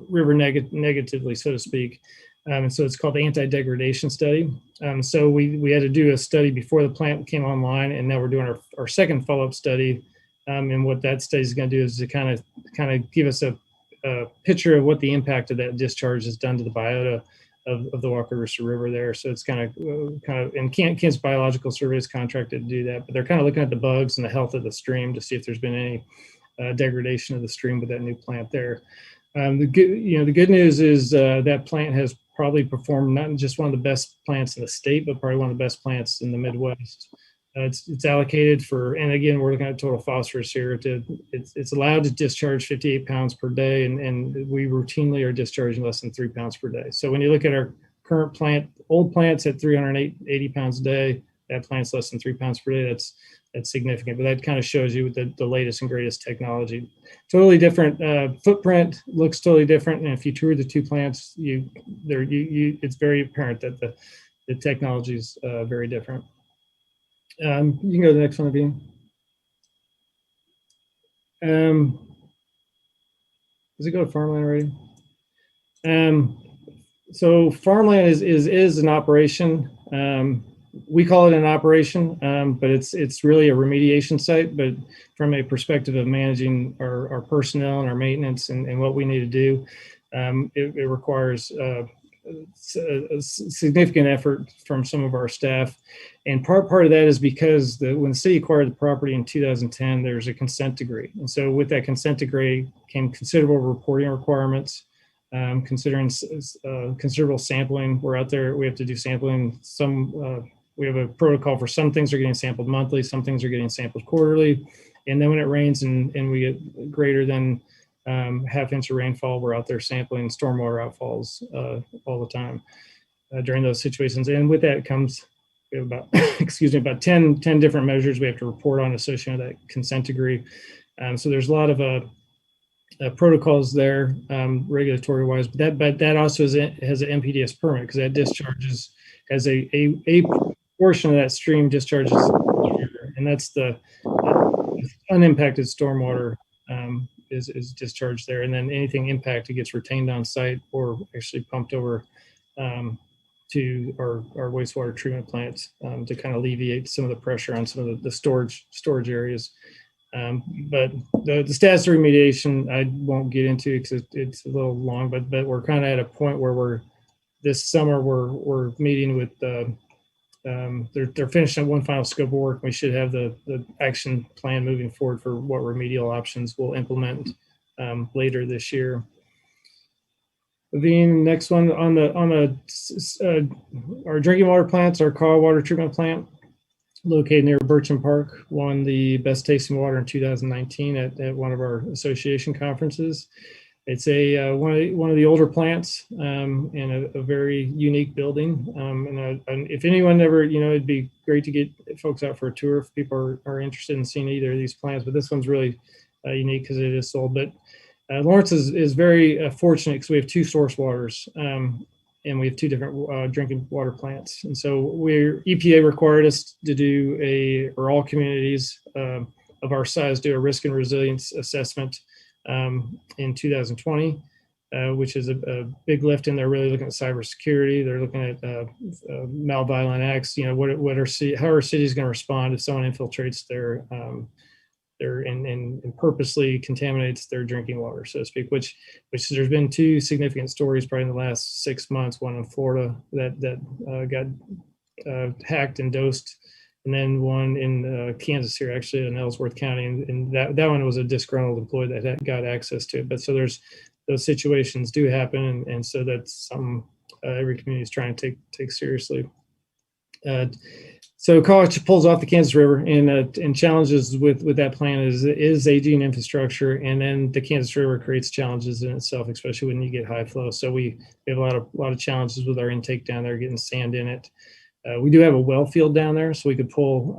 river negatively, so to speak. And so it's called the Anti-Degradation Study. So we had to do a study before the plant came online, and now we're doing our second follow-up study. And what that study is going to do is to kind of give us a picture of what the impact of that discharge has done to the biota of the Wakarusa River there. So it's kind of, and Kansas Biological Survey is contracted to do that, but they're kind of looking at the bugs and the health of the stream to see if there's been any degradation of the stream with that new plant there. The good news is that plant has probably performed not just one of the best plants in the state, but probably one of the best plants in the Midwest. It's allocated for, and again, we're looking at total phosphorus here. It's allowed to discharge 58 pounds per day, and we routinely are discharging less than 3 pounds per day. So when you look at our current plant, old plant's at 380 pounds a day, that plant's less than 3 pounds per day. That's significant, but that kind of shows you the latest and greatest technology. Totally different footprint, looks totally different. And if you tour the two plants, it's very apparent that the technology is very different. You can go to the next one, Abhi. Does it go to farmland already? So farmland is an operation. We call it an operation, but it's really a remediation site. But from a perspective of managing our personnel and our maintenance and what we need to do, it requires a significant effort from some of our staff. And part of that is because when the city acquired the property in 2010, there's a consent decree. And so with that consent decree came considerable reporting requirements. Considering considerable sampling, we're out there, we have to do sampling. We have a protocol for some things are getting sampled monthly, some things are getting sampled quarterly. And then when it rains and we get greater than ½ inch of rainfall, we're out there sampling stormwater outfalls all the time during those situations. And with that comes we have about, about 10 different measures we have to report on associated with that consent decree. So there's a lot of protocols there, regulatory wise, but that also has an NPDES permit because that discharges as a portion of that stream discharges, and that's the unimpacted stormwater is discharged there, and then anything impacted gets retained on site or actually pumped over to our wastewater treatment plants to kind of alleviate some of the pressure on some of the storage areas. But the status of remediation I won't get into because it's a little long, but we're kind of at a point where this summer we're meeting with they're finishing up one final scope of work. We should have the action plan moving forward for what remedial options we'll implement later this year. The next one on our drinking water plants, our Wastewater Treatment plant located near Bircham Park won the best tasting water in 2019 at one of our association conferences. It's one of the older plants in a very unique building. And if anyone ever, it'd be great to get folks out for a tour if people are interested in seeing either of these plants. But this one's really unique because it is sold. But Lawrence is very fortunate because we have two source waters and we have two different drinking water plants. And so EPA required us to do or all communities of our size do a risk and resilience assessment in 2020, which is a big lift, and they're really looking at cybersecurity. They're looking at malviolent acts. How are cities going to respond if someone infiltrates their and purposely contaminates their drinking water, so to speak. Which there's been two significant stories probably in the last 6 months. One in Florida that got hacked and dosed. And then one in Kansas here, actually in Ellsworth County, and that one was a disgruntled employee that got access to it. But so those situations do happen, and so that's something every community is trying to take seriously. So college pulls off the Kansas River, and challenges with that plan is aging infrastructure, and then the Kansas River creates challenges in itself, especially when you get high flow. So we have a lot of challenges with our intake down there, getting sand in it. We do have a well field down there, so we could pull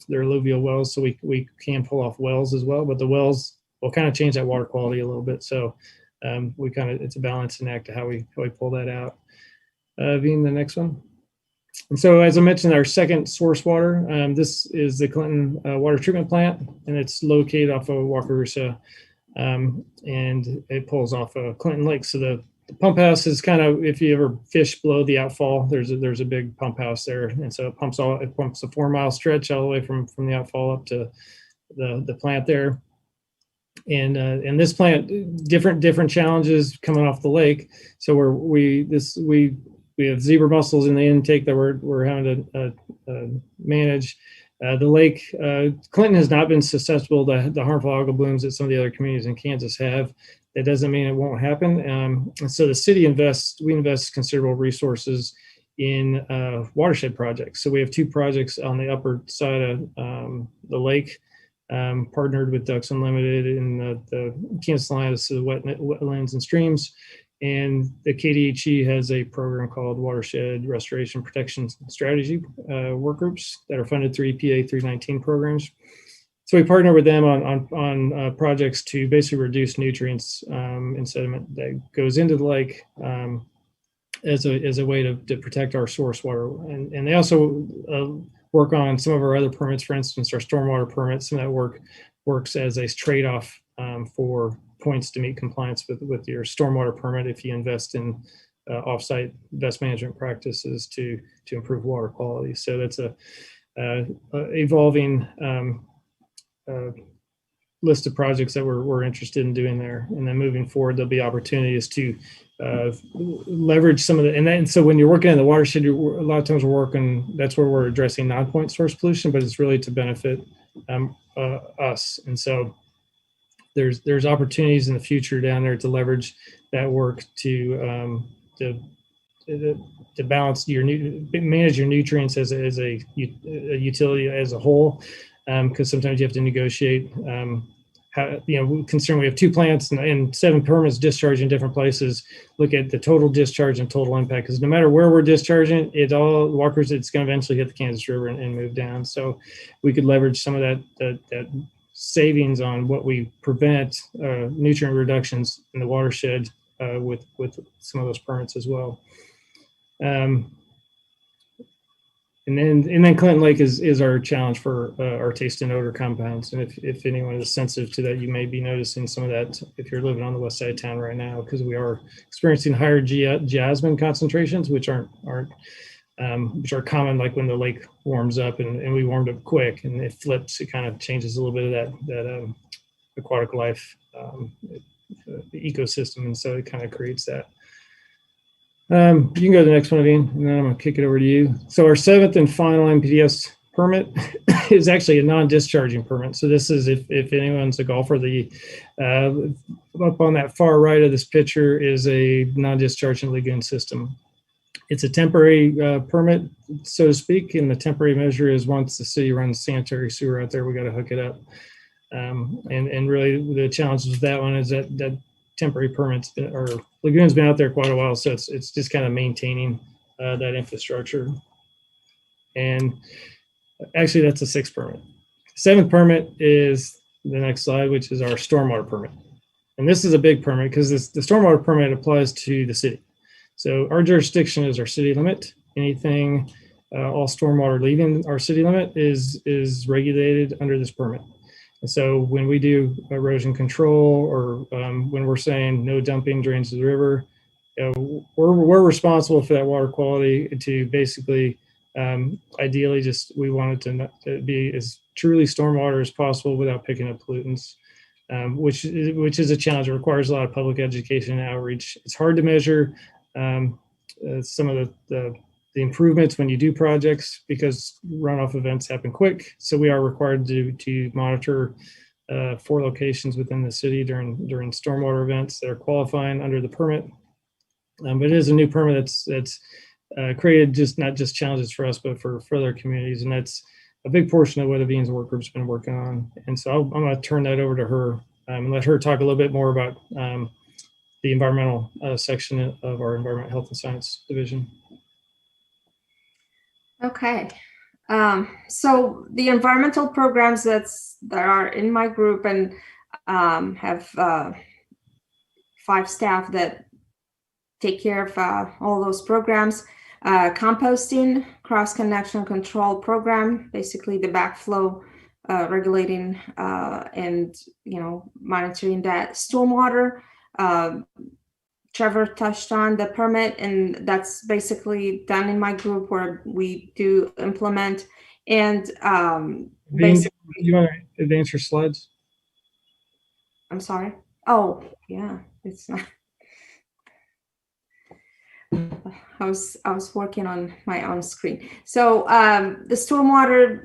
their alluvial wells, so we can pull off wells as well. But the wells will kind of change that water quality a little bit. So it's a balancing act to how we pull that out. Being the next one. And so, as I mentioned, our second source water, this is the Clinton Water Treatment Plant, and it's located off of Wakarusa, and it pulls off of Clinton Lake. So the pump house is kind of, if you ever fish below the outfall, there's a big pump house there, and so it pumps a 4 mile stretch all the way from the outfall up to the plant there. And this plant, different challenges coming off the lake. So we have zebra mussels in the intake that we're having to manage. The lake, Clinton has not been susceptible to the harmful algal blooms that some of the other communities in Kansas have. That doesn't mean it won't happen. And so the city invests considerable resources in watershed projects. So we have two projects on the upper side of the lake, partnered with Ducks Unlimited in the Kansas Alliance of Wetlands and Streams. And the KDHE has a program called Watershed Restoration Protection Strategy work groups that are funded through EPA 319 programs. So we partner with them on projects to basically reduce nutrients and sediment that goes into the lake as a way to protect our source water. And they also work on some of our other permits. For instance, our stormwater permits, and that works as a trade-off for points to meet compliance with your stormwater permit if you invest in offsite best management practices to improve water quality. So that's a evolving list of projects that we're interested in doing there. And then moving forward, there'll be opportunities to leverage some of the, and so when you're working in the watershed, a lot of times that's where we're addressing non-point source pollution, but it's really to benefit us. And so there's opportunities in the future down there to leverage that work to balance manage your nutrients as a utility as a whole, because sometimes you have to negotiate. Considering we have two plants and 7 permits discharging in different places, look at the total discharge and total impact, because no matter where we're discharging, it's going to eventually hit the Kansas River and move down. So we could leverage some of that savings on what we prevent nutrient reductions in the watershed with some of those permits as well. And then Clinton Lake is our challenge for our taste and odor compounds. And if anyone is sensitive to that, you may be noticing some of that if you're living on the west side of town right now, because we are experiencing higher jasmine concentrations, which are common, like when the lake warms up, and we warmed up quick and it flips, it kind of changes a little bit of that aquatic life, the ecosystem, and so it kind of creates that. You can go to the next one, Dean, and then I'm going to kick it over to you. So our 7th and final NPDES permit is actually a non-discharging permit. So this is if anyone's a golfer, the up on that far right of this picture is a non-discharging lagoon system. It's a temporary permit, so to speak, and the temporary measure is once the city runs sanitary sewer out there, we got to hook it up. And really the challenge with that one is that temporary permits or lagoon's been out there quite a while, so it's just kind of maintaining that infrastructure. And actually, that's a 6th permit. 7th permit is the next slide, which is our stormwater permit. And this is a big permit because the stormwater permit applies to the city. So our jurisdiction is our city limit. Anything, all stormwater leaving our city limit is regulated under this permit. And so when we do erosion control or when we're saying no dumping drains to the river, we're responsible for that water quality to basically, ideally just we want it to be as truly stormwater as possible without picking up pollutants, which is a challenge. It requires a lot of public education and outreach. It's hard to measure some of the improvements when you do projects because runoff events happen quick. So we are required to monitor 4 locations within the city during stormwater events that are qualifying under the permit. But it is a new permit that's created not just challenges for us, but for other communities. And that's a big portion of what Avine's work group's been working on. And so I'm going to turn that over to her and let her talk a little bit more about the environmental section of our Environment, Health, and Science Division. Okay. So the environmental programs that are in my group and have 5 staff that take care of all those programs. Composting, cross-connection control program, basically the backflow regulating and monitoring that. Stormwater, Trevor touched on the permit, and that's basically done in my group where we do implement and basically. You want to advance your slides? I'm sorry. Oh, yeah, it's not. I was working on my own screen. So the stormwater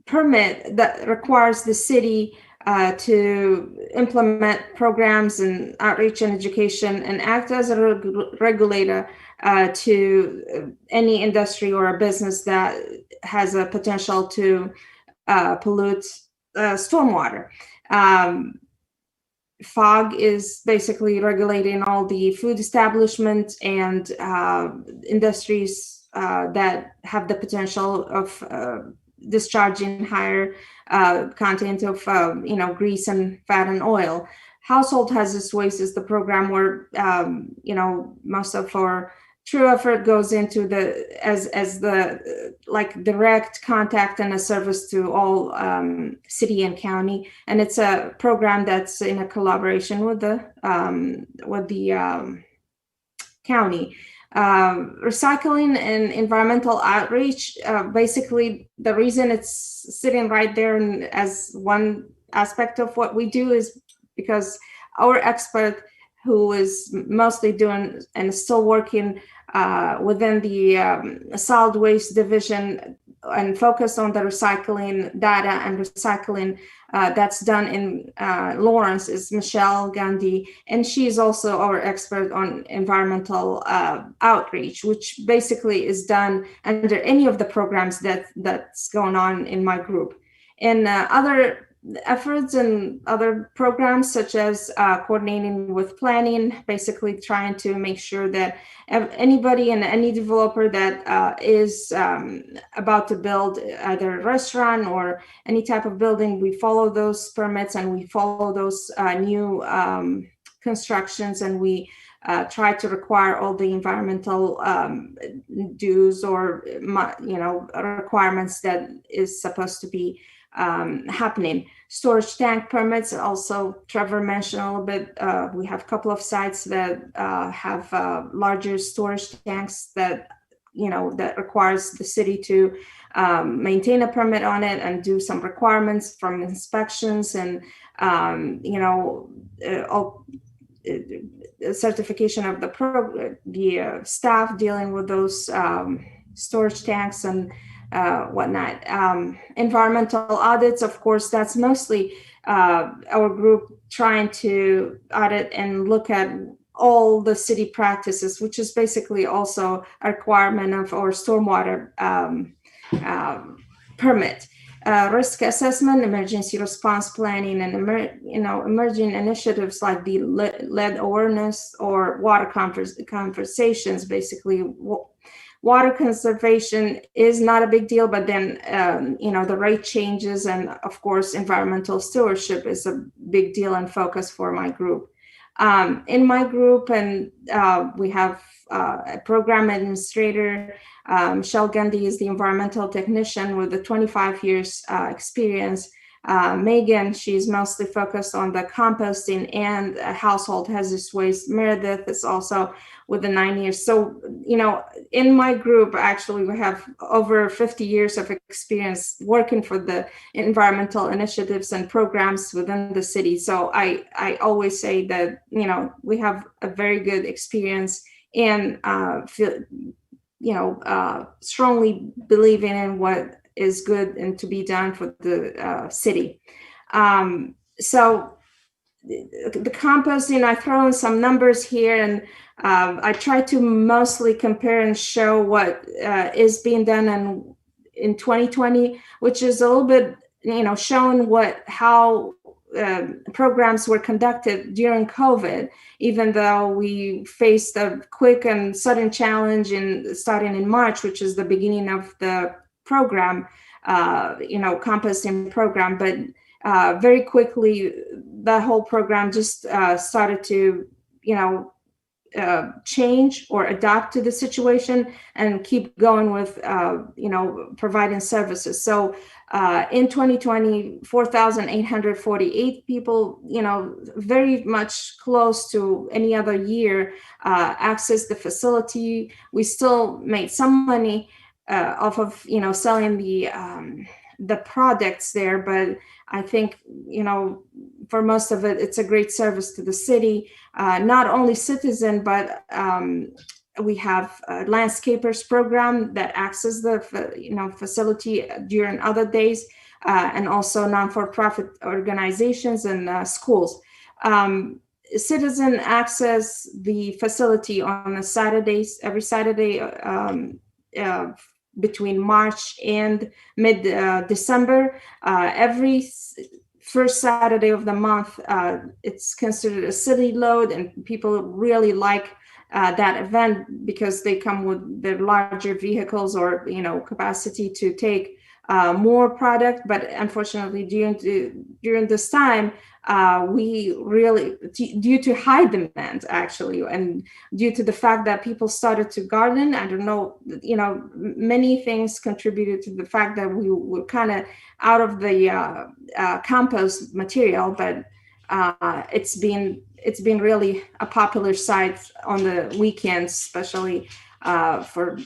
permit that requires the city to implement programs and outreach and education and act as a regulator to any industry or a business that has a potential to pollute stormwater. FOG is basically regulating all the food establishments and industries that have the potential of discharging higher content of grease and fat and oil. Household hazardous waste is the program where most of our true effort goes into as the direct contact and a service to all city and county, and it's a program that's in a collaboration with the county. Recycling and environmental outreach, basically the reason it's sitting right there and as one aspect of what we do is because our expert, who is mostly doing and still working within the solid waste division and focus on the recycling data and recycling that's done in Lawrence, is Michelle Gandhi, and she's also our expert on environmental outreach, which basically is done under any of the programs that's going on in my group. And other efforts and other programs such as coordinating with planning, basically trying to make sure that anybody and any developer that is about to build either a restaurant or any type of building, we follow those permits and we follow those new constructions, and we try to require all the environmental dues or requirements that is supposed to be happening. Storage tank permits, also Trevor mentioned a little bit, we have a couple of sites that have larger storage tanks that that requires the city to maintain a permit on it and do some requirements from inspections and certification of the staff dealing with those storage tanks and whatnot. Environmental audits, of course, that's mostly our group trying to audit and look at all the city practices, which is basically also a requirement of our stormwater permit. Risk assessment, emergency response planning, and emerging initiatives like the lead awareness or water conversations. Basically, water conservation is not a big deal, but then the rate changes, and of course, environmental stewardship is a big deal and focus for my group. In my group, and we have a program administrator. Michelle Gundy is the environmental technician with the 25 years experience. Megan, she's mostly focused on the composting and household hazardous waste. Meredith is also with the 9 years. So, in my group, actually, we have over 50 years of experience working for the environmental initiatives and programs within the city. So I always say that, we have a very good experience and strongly believing in what is good and to be done for the city. So the composting, I throw in some numbers here, and I try to mostly compare and show what is being done in 2020, which is a little bit, showing how programs were conducted during COVID, even though we faced a quick and sudden challenge starting in March, which is the beginning of the program, composting program. But very quickly, the whole program just started to, change or adapt to the situation and keep going with, providing services. So in 2020, 4,848 people, very much close to any other year, accessed the facility. We still made some money off of, selling the products there, but I think, for most of it, it's a great service to the city. Not only citizen, but we have a landscapers program that access the facility during other days, and also non-for-profit organizations and schools. Citizen access the facility on the Saturdays, every Saturday between March and mid-December. Every first Saturday of the month, it's considered a city load, and people really like that event because they come with their larger vehicles or capacity to take more product. But unfortunately, during this time, we really, due to high demand actually, and due to the fact that people started to garden, I don't know, many things contributed to the fact that we were kind of out of the compost material, but it's been really a popular site on the weekends, especially for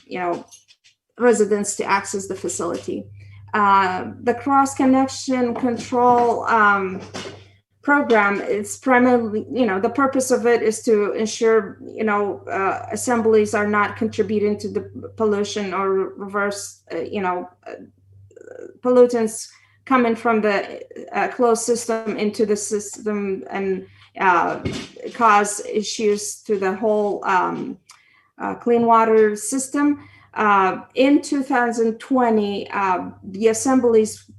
residents to access the facility. The cross connection control program, it's primarily, the purpose of it is to ensure, assemblies are not contributing to the pollution or reverse, pollutants coming from the closed system into the system and cause issues to the whole clean water system. In 2020, the assemblies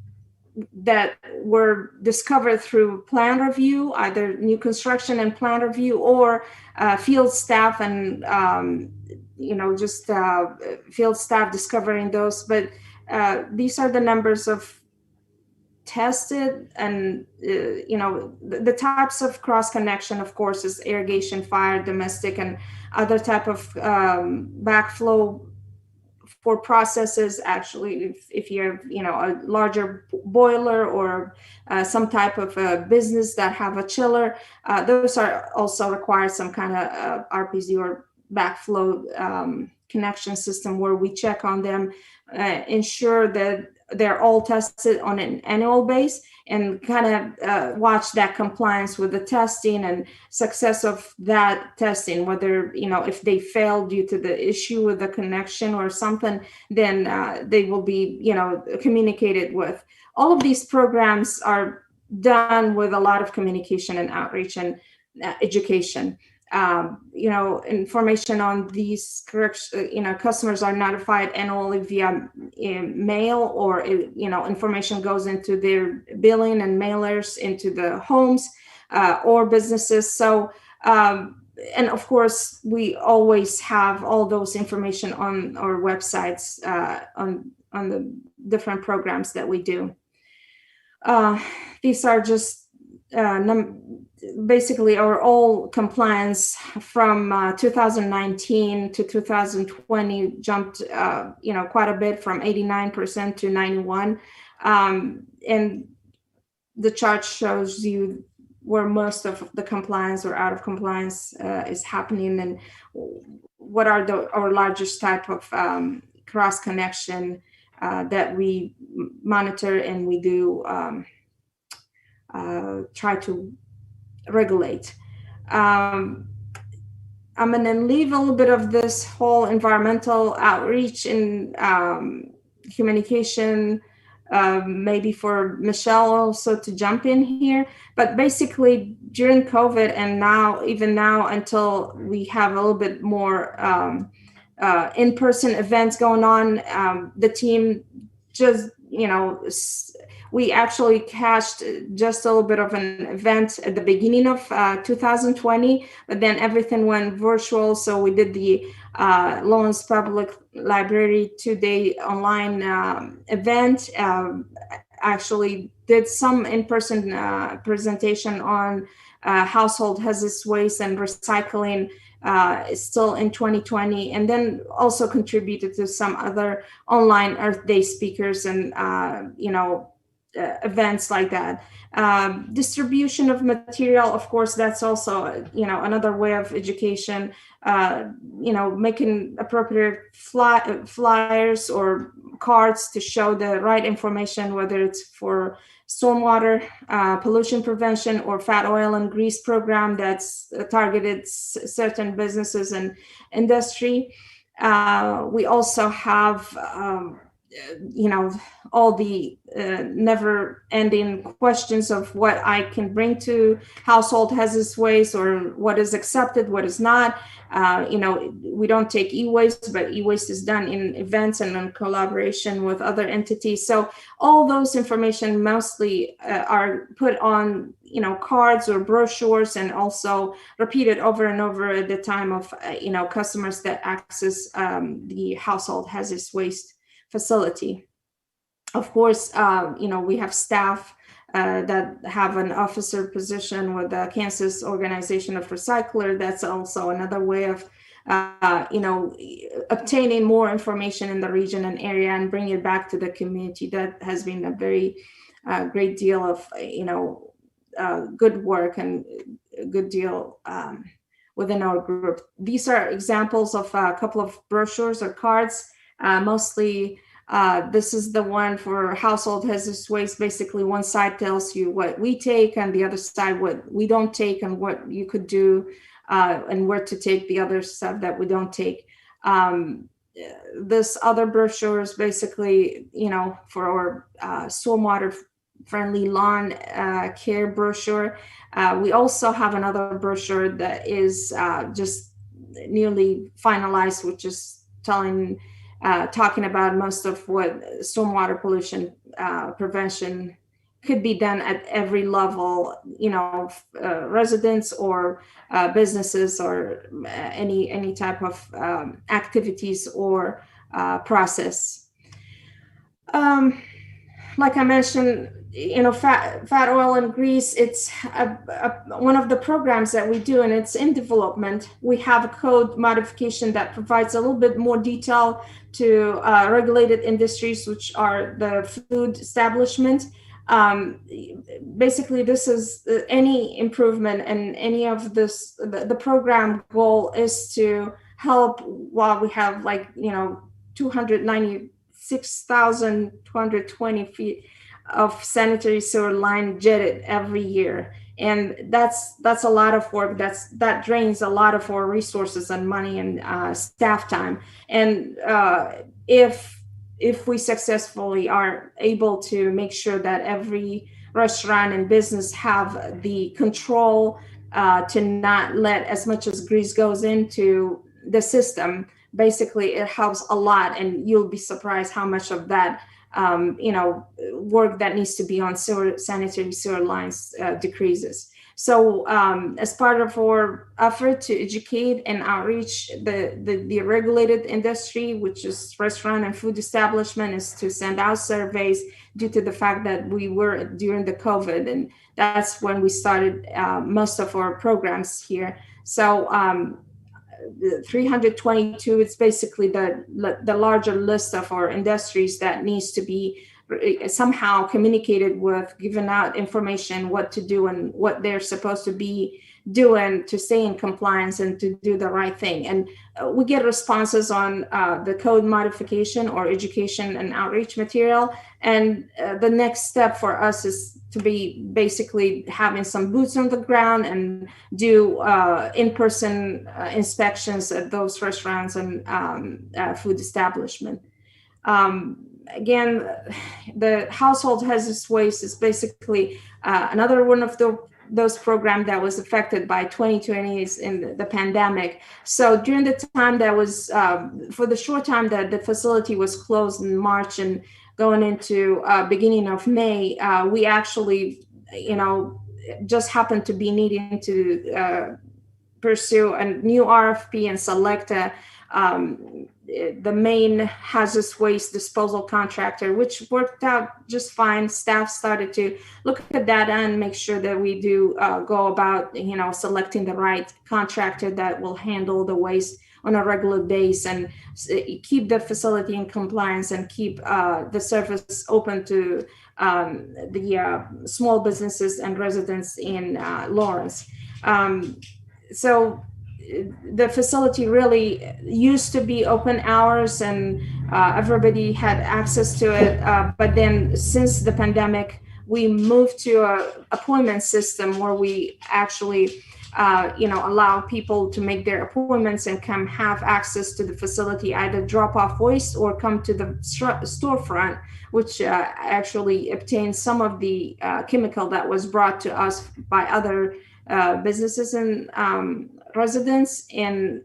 that were discovered through plan review, either new construction and plan review, or field staff and just field staff discovering those. But these are the numbers of tested, and the types of cross connection, of course, is irrigation, fire, domestic, and other type of backflow for processes. Actually, if you're a larger boiler or some type of a business that have a chiller, those are also require some kind of RPZ or backflow connection system where we check on them, ensure that they're all tested on an annual base, and kind of watch that compliance with the testing and success of that testing, whether, if they fail due to the issue with the connection or something, then they will be, communicated with. All of these programs are done with a lot of communication and outreach and education. Information on these customers are notified annually via mail, or information goes into their billing and mailers into the homes or businesses. So and of course we always have all those information on our websites on the different programs that we do. These are just basically our all compliance from 2019 to 2020 jumped, quite a bit, from 89% to 91%. And the chart shows you where most of the compliance or out of compliance is happening, and what are our largest type of cross connection that we monitor and we do try to regulate. I'm going to leave a little bit of this whole environmental outreach and communication maybe for Michelle also to jump in here. But basically during COVID and even now until we have a little bit more in-person events going on, the team just, we actually catched just a little bit of an event at the beginning of 2020, but then everything went virtual. So we did the Lawrence Public Library 2-day online event. Actually did some in-person presentation on household hazardous waste and recycling still in 2020, and then also contributed to some other online Earth Day speakers and events like that. Distribution of material, of course, that's also another way of education. Making appropriate flyers or cards to show the right information, whether it's for stormwater pollution prevention or fat oil and grease program that's targeted certain businesses and industry. We also have all the never-ending questions of what I can bring to household hazardous waste, or what is accepted, what is not. We don't take e-waste, but e-waste is done in events and in collaboration with other entities. So all those information mostly are put on cards or brochures, and also repeated over and over at the time of customers that access the household hazardous waste facility. Of course, we have staff that have an officer position with the Kansas Organization of Recyclers. That's also another way of, obtaining more information in the region and area and bring it back to the community. That has been a very great deal of, good work and a good deal within our group. These are examples of a couple of brochures or cards. Mostly, this is the one for household hazardous waste. Basically, one side tells you what we take, and the other side what we don't take, and what you could do, and where to take the other stuff that we don't take. This other brochure is basically, for our stormwater friendly lawn care brochure. We also have another brochure that is just nearly finalized, which is talking about most of what stormwater pollution prevention could be done at every level, residents or businesses, or any type of activities or process. Like I mentioned, fat oil and grease, it's one of the programs that we do, and it's in development. We have a code modification that provides a little bit more detail to regulated industries, which are the food establishment. Basically, this is any improvement and any of this, the program goal is to help, while we have 295 6,220 feet of sanitary sewer line jetted every year. And that's a lot of work. That drains a lot of our resources and money and staff time. And if we successfully are able to make sure that every restaurant and business have the control to not let as much as grease goes into the system, basically it helps a lot. And you'll be surprised how much of that work that needs to be on sanitary sewer lines decreases. So as part of our effort to educate and outreach the regulated industry, which is restaurant and food establishment, is to send out surveys due to the fact that we were during the COVID, and that's when we started most of our programs here. So the 322, it's basically the larger list of our industries that needs to be somehow communicated with, given out information, what to do and what they're supposed to be doing to stay in compliance and to do the right thing. And we get responses on the code modification or education and outreach material. And the next step for us is to be basically having some boots on the ground and do in-person inspections at those restaurants and food establishment. Again, the household hazardous waste is basically another one of those programs that was affected by 2020 in the pandemic. So during the time that was, for the short time that the facility was closed in March and going into beginning of May, we actually, just happened to be needing to pursue a new RFP and select the main hazardous waste disposal contractor, which worked out just fine. Staff started to look at that and make sure that we do go about, selecting the right contractor that will handle the waste on a regular basis and keep the facility in compliance and keep the service open to the small businesses and residents in Lawrence. So the facility really used to be open hours and everybody had access to it. But then since the pandemic, we moved to a appointment system where we actually, allow people to make their appointments and come have access to the facility, either drop off waste or come to the storefront, which actually obtains some of the chemical that was brought to us by other businesses and residents, and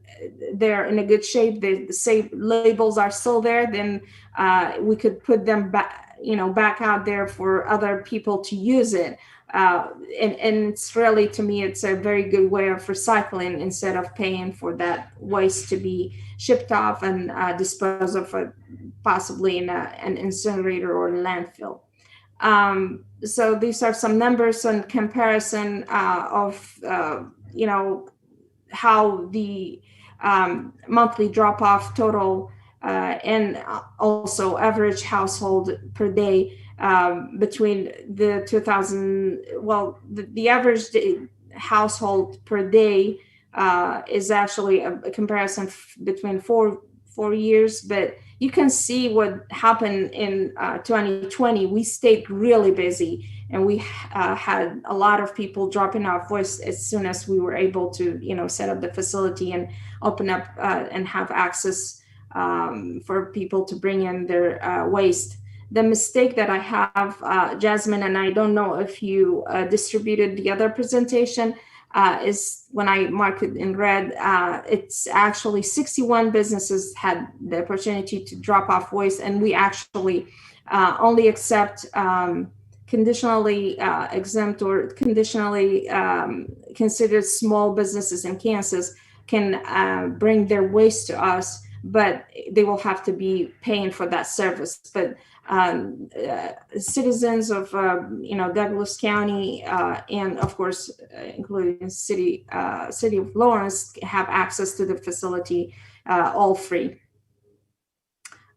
they're in a good shape. The safe labels are still there. Then we could put them back, back out there for other people to use it. And it's really, to me, it's a very good way of recycling instead of paying for that waste to be shipped off and disposed of possibly in an incinerator or landfill. So these are some numbers in comparison of, how the monthly drop-off total and also average household per day between the 2000, the average household per day is actually a comparison between four years, but you can see what happened in 2020. We stayed really busy, and we had a lot of people dropping off waste as soon as we were able to, set up the facility and open up and have access for people to bring in their waste. The mistake that I have, Jasmine, and I don't know if you distributed the other presentation, is when I mark it in red, it's actually 61 businesses had the opportunity to drop off waste, and we actually only accept conditionally exempt or conditionally considered small businesses in Kansas can bring their waste to us, but they will have to be paying for that service. But citizens of Douglas County and of course including city of Lawrence have access to the facility all free.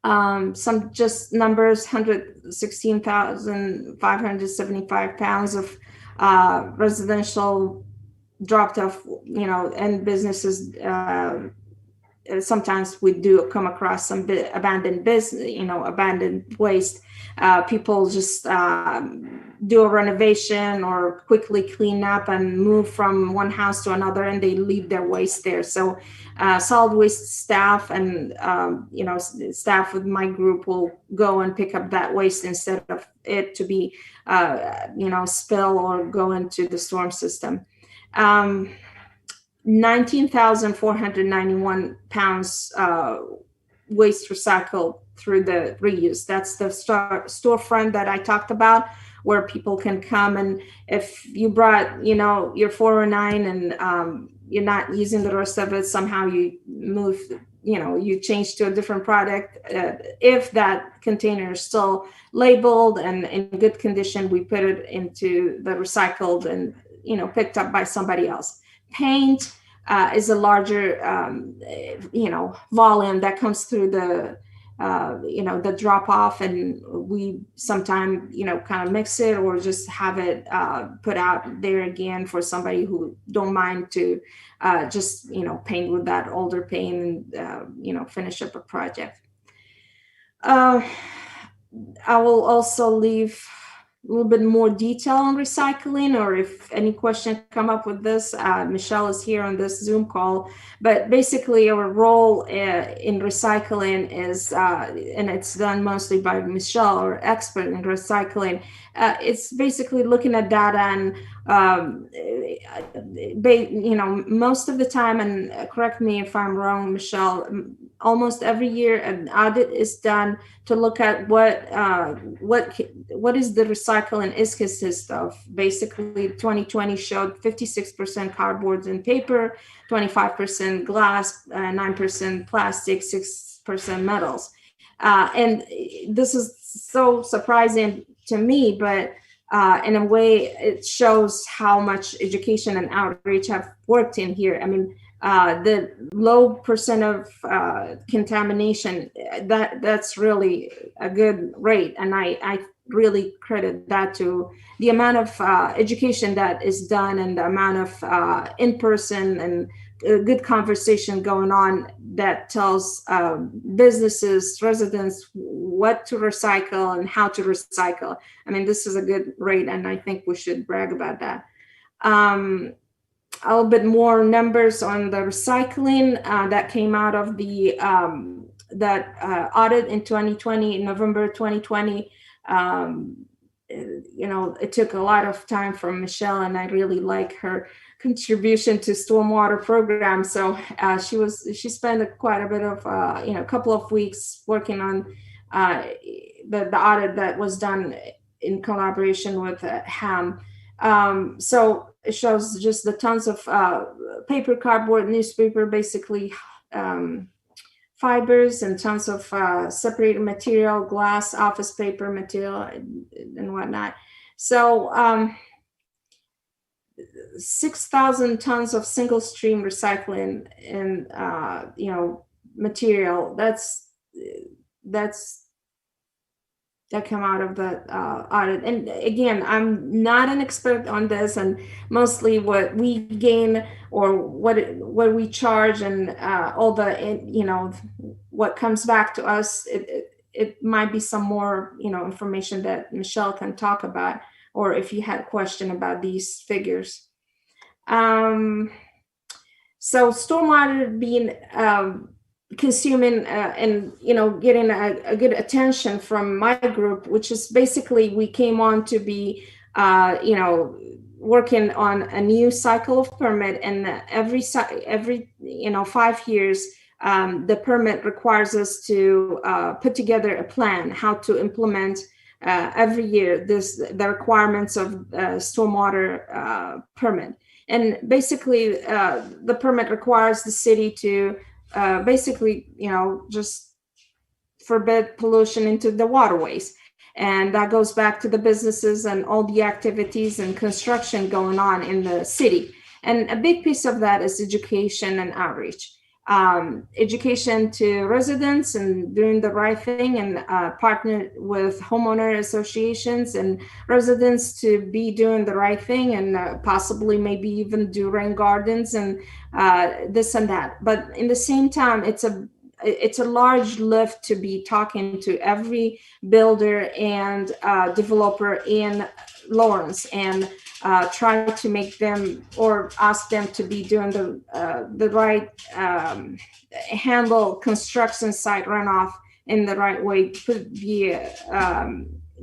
Some just numbers: 116,575 pounds of residential dropped off, and businesses sometimes we do come across some abandoned business, abandoned waste. People just do a renovation or quickly clean up and move from one house to another, and they leave their waste there. So solid waste staff and staff with my group will go and pick up that waste instead of it to be spill or go into the storm system. 19,491 pounds waste recycled through the reuse. That's the storefront that I talked about, where people can come, and if you brought your 409 and you're not using the rest of it, somehow you move, you change to a different product, if that container is still labeled and in good condition, we put it into the recycled and picked up by somebody else. Paint is a larger volume that comes through the the drop off, and we sometimes kind of mix it or just have it put out there again for somebody who don't mind to just paint with that older paint and finish up a project. I will also leave a little bit more detail on recycling, or if any question come up with this, Michelle is here on this Zoom call. But basically our role in recycling is, and it's done mostly by Michelle, our expert in recycling, it's basically looking at data and, most of the time, and correct me if I'm wrong, Michelle, almost every year an audit is done to look at what is the recycling is consist of. Basically 2020 showed 56% cardboards and paper, 25% glass, 9% plastic, 6% metals. And this is so surprising to me, but in a way it shows how much education and outreach have worked in here. I mean, the low percent of contamination, that's really a good rate. And I really credit that to the amount of education that is done and the amount of in-person and good conversation going on that tells businesses, residents what to recycle and how to recycle. I mean, this is a good rate, and I think we should brag about that. A little bit more numbers on the recycling that came out of the audit in 2020, in November 2020. It took a lot of time from Michelle, and I really like her contribution to stormwater program. So she spent quite a bit of a couple of weeks working on the audit that was done in collaboration with HAM. So it shows just the tons of paper, cardboard, newspaper, basically fibers, and tons of separated material, glass, office paper material, and whatnot. So 6,000 tons of single stream recycling and material. That come out of the audit. And again, I'm not an expert on this, and mostly what we gain or what we charge and all the what comes back to us, it might be some more information that Michelle can talk about, or if you had a question about these figures. So stormwater being consuming and getting a good attention from my group, which is basically we came on to be working on a new cycle of permit, and every 5 years the permit requires us to put together a plan how to implement every year the requirements of stormwater permit. And basically the permit requires the city to basically, just forbid pollution into the waterways. And that goes back to the businesses and all the activities and construction going on in the city. And a big piece of that is education and outreach. education to residents and doing the right thing, and partner with homeowner associations and residents to be doing the right thing, and possibly maybe even do rain gardens and this and that. But in the same time, it's a large lift to be talking to every builder and developer in Lawrence and try to make them or ask them to be doing the right handle construction site runoff in the right way, put the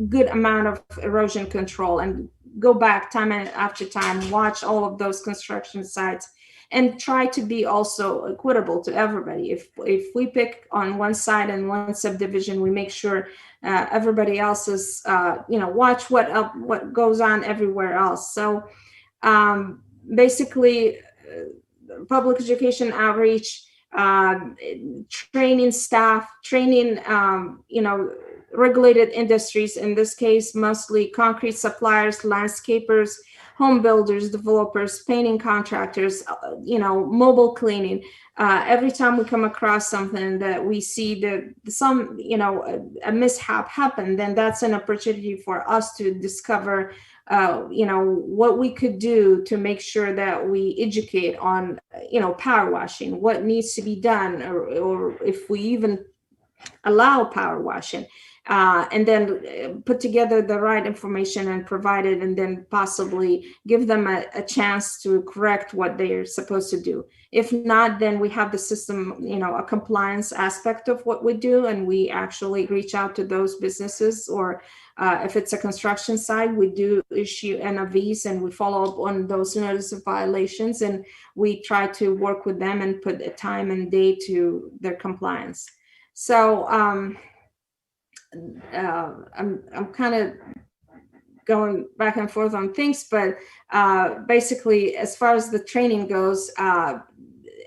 good amount of erosion control, and go back time after time, watch all of those construction sites, and try to be also equitable to everybody. If we pick on one side and one subdivision, we make sure everybody else is, watch what goes on everywhere else. So basically, public education outreach, training staff, training, regulated industries, in this case, mostly concrete suppliers, landscapers, home builders, developers, painting contractors, mobile cleaning. Every time we come across something that we see a mishap happen, then that's an opportunity for us to discover, what we could do to make sure that we educate on, power washing, what needs to be done, or if we even allow power washing. And then put together the right information and provide it, and then possibly give them a chance to correct what they're supposed to do. If not, then we have the system, a compliance aspect of what we do, and we actually reach out to those businesses, or if it's a construction site, we do issue NOVs and we follow up on those notice of violations, and we try to work with them and put a time and date to their compliance. So I'm kind of going back and forth on things, but basically, as far as the training goes,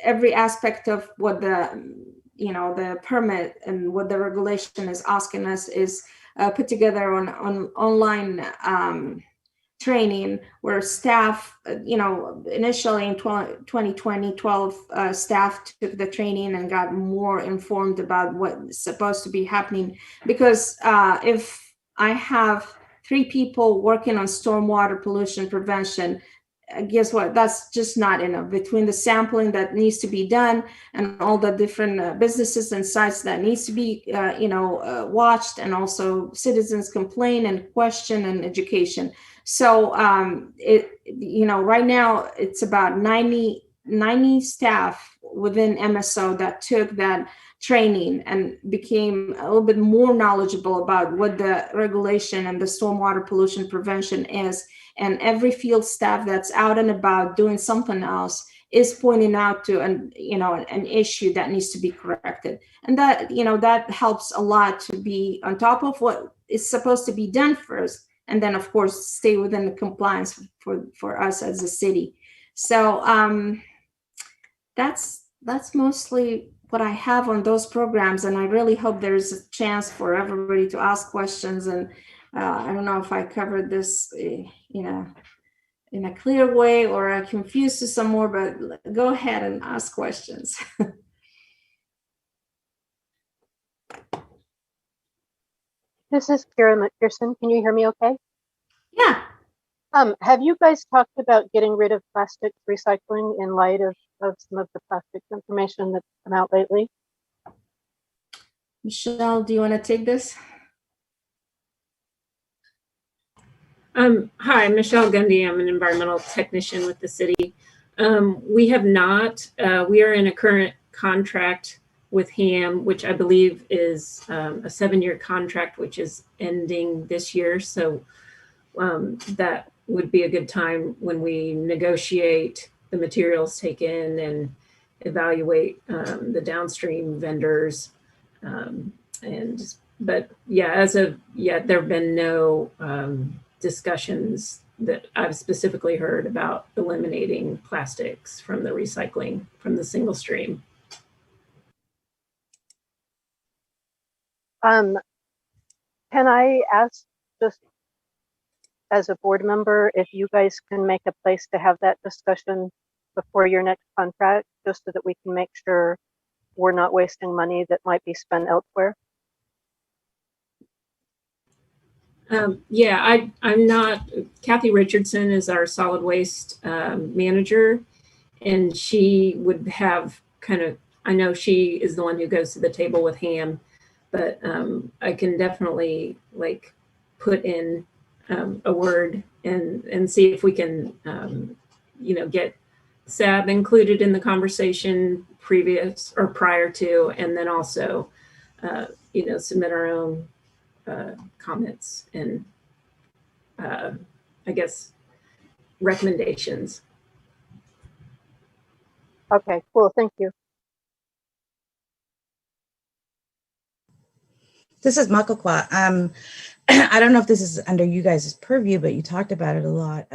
every aspect of what the permit and what the regulation is asking us is put together on online training, where staff, initially in 2020, 12 staff took the training and got more informed about what's supposed to be happening. Because if I have 3 people working on stormwater pollution prevention, guess what? That's just not enough. Between the sampling that needs to be done and all the different businesses and sites that needs to be, watched, and also citizens complain and question and education. So right now it's about 90 staff within MSO that took that training and became a little bit more knowledgeable about what the regulation and the stormwater pollution prevention is. And every field staff that's out and about doing something else is pointing out to an issue that needs to be corrected. And that, that helps a lot to be on top of what is supposed to be done first. And then, of course, stay within the compliance for us as a city. So that's mostly what I have on those programs. And I really hope there's a chance for everybody to ask questions. And I don't know if I covered this, in a clear way, or I confused you some more, but go ahead and ask questions. This is Kara McPherson. Can you hear me okay? Yeah. Have you guys talked about getting rid of plastics recycling in light of some of the plastics information that's come out lately? Michelle, do you want to take this? Hi, Michelle Gundy. I'm an environmental technician with the city. We have not. We are in a current contract with HAM, which I believe is a 7-year contract, which is ending this year. So that would be a good time when we negotiate the materials taken and evaluate the downstream vendors. But yeah, as of yet, there have been no discussions that I've specifically heard about eliminating plastics from the recycling from the single stream. Can I ask, just as a board member, if you guys can make a place to have that discussion before your next contract, just so that we can make sure we're not wasting money that might be spent elsewhere? Yeah, I'm not, Kathy Richardson is our solid waste manager, and she would have kind of, I know she is the one who goes to the table with Ham, but I can definitely like put in a word and see if we can, you know, get SAB included in the conversation previous or prior to, and then also, you know, submit our own comments and I guess recommendations. Okay, cool. Thank you. This is Makokwa. I don't know if this is under you guys' purview, but you talked about it a lot.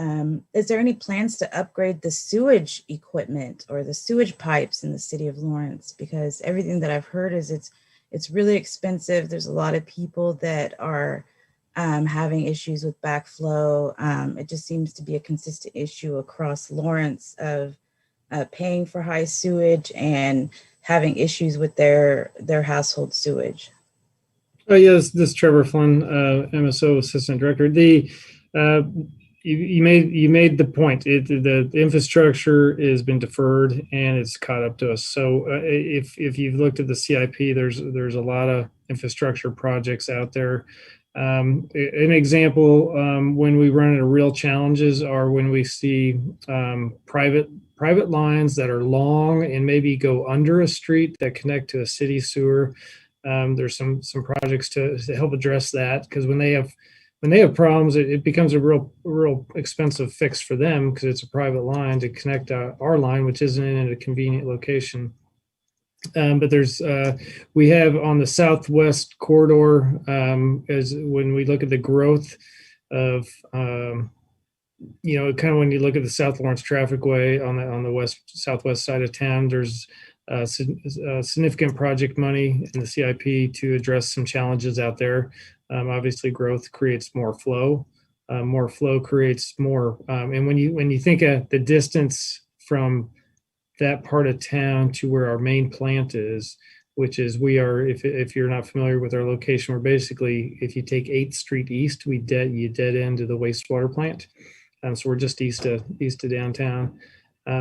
Is there any plans to upgrade the sewage equipment or the sewage pipes in the city of Lawrence? Because everything that I've heard is it's really expensive. There's a lot of people that are having issues with backflow. It just seems to be a consistent issue across Lawrence of paying for high sewage and having issues with their household sewage. Oh, yes, this is Trevor Flynn, MSO Assistant Director. You made the point. The infrastructure has been deferred and it's caught up to us. So if you've looked at the CIP, there's a lot of infrastructure projects out there. An example, when we run into real challenges are when we see private lines that are long and maybe go under a street that connect to a city sewer. There's some projects to help address that, because when they have problems, it becomes a real expensive fix for them, because it's a private line to connect our line, which isn't in a convenient location. But we have on the southwest corridor, as when we look at the growth of, you know, kind of when you look at the South Lawrence Trafficway on the southwest side of town, there's significant project money in the CIP to address some challenges out there. Obviously, growth creates more flow. More flow creates more. And when you think of the distance from that part of town to where our main plant is, which is if you're not familiar with our location, we're basically, if you take 8th Street East, you dead end to the wastewater plant. So we're just east of downtown.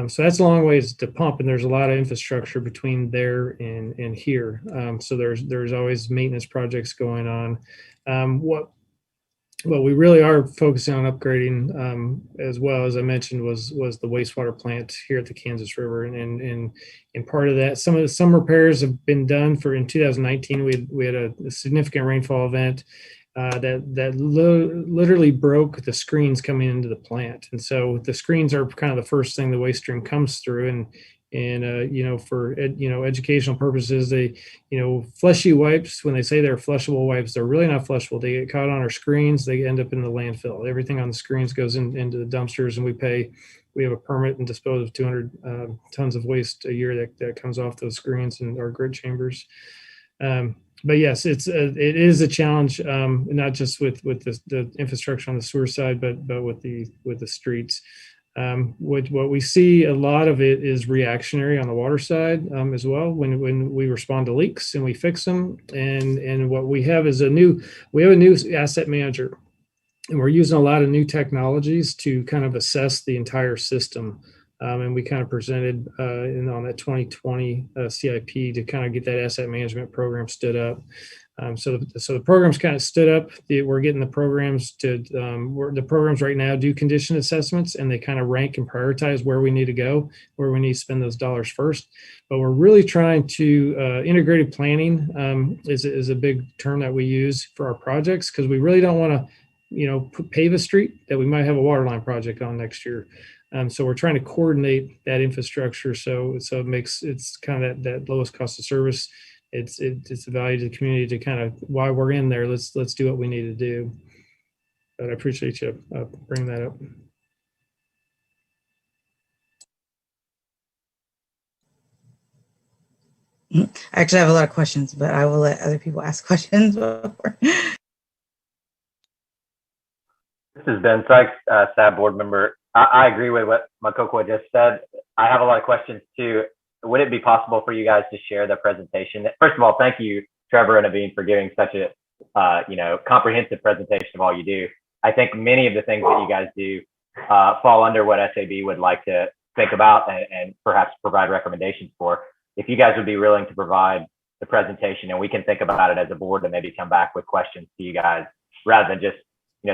So that's a long ways to pump, and there's a lot of infrastructure between there and here. So there's always maintenance projects going on. What we really are focusing on upgrading, as well, as I mentioned, was the wastewater plant here at the Kansas River, and part of that, some repairs have been done. In 2019, we had a significant rainfall event that literally broke the screens coming into the plant. And so the screens are kind of the first thing the waste stream comes through. And you know, for educational purposes, fleshy wipes, when they say they're flushable wipes, they're really not flushable. They get caught on our screens, they end up in the landfill. Everything on the screens goes into the dumpsters, and we have a permit and dispose of 200 tons of waste a year that comes off those screens in our grid chambers. But yes, it is a challenge, not just with the infrastructure on the sewer side, but with the streets. What we see, a lot of it is reactionary on the water side, as well, when we respond to leaks and we fix them. And what we have is a new asset manager, and we're using a lot of new technologies to kind of assess the entire system. And we kind of presented on that 2020 CIP to kind of get that asset management program stood up. So the program's kind of stood up. We're getting the programs the programs right now do condition assessments, and they kind of rank and prioritize where we need to go, where we need to spend those dollars first. But we're really trying to, integrated planning is a big term that we use for our projects, because we really don't want to, pave a street that we might have a water line project on next year. So we're trying to coordinate that infrastructure. So it's kind of that lowest cost of service. It's a value to the community to kind of, while we're in there, let's do what we need to do. But I appreciate you bringing that up. I actually have a lot of questions, but I will let other people ask questions before. This is Ben Sykes, SAB board member. I agree with what Makoko just said. I have a lot of questions too. Would it be possible for you guys to share the presentation? First of all, thank you, Trevor and Aveen, for giving such a comprehensive presentation of all you do. I think many of the things that you guys do fall under what SAB would like to think about and perhaps provide recommendations for. If you guys would be willing to provide the presentation, and we can think about it as a board and maybe come back with questions to you guys rather than just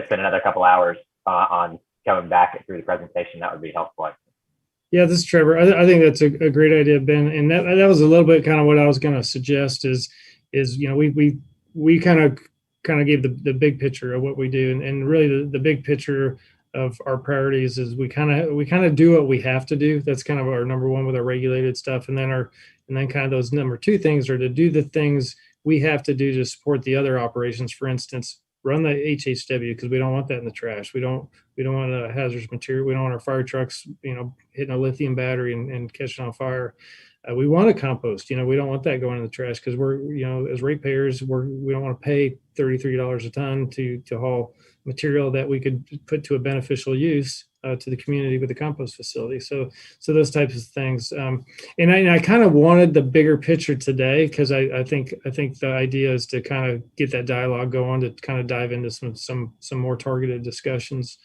spend another couple hours on coming back through the presentation, that would be helpful. Yeah, this is Trevor. I think that's a great idea, Ben. And that was a little bit kind of what I was going to suggest is we kind of gave the big picture of what we do, and really the big picture of our priorities is we kind of do what we have to do. That's kind of our number one with our regulated stuff, and then kind of those number two things are to do the things we have to do to support the other operations. For instance, run the HHW, because we don't want that in the trash. We don't want a hazardous material. We don't want our fire trucks, hitting a lithium battery and catching on fire. We want to compost. We don't want that going in the trash because we're, as ratepayers, we don't want to pay $33 a ton to haul material that we could put to a beneficial use to the community with the compost facility. So those types of things. And I kind of wanted the bigger picture today because I think the idea is to kind of get that dialogue going, to kind of dive into some more targeted discussions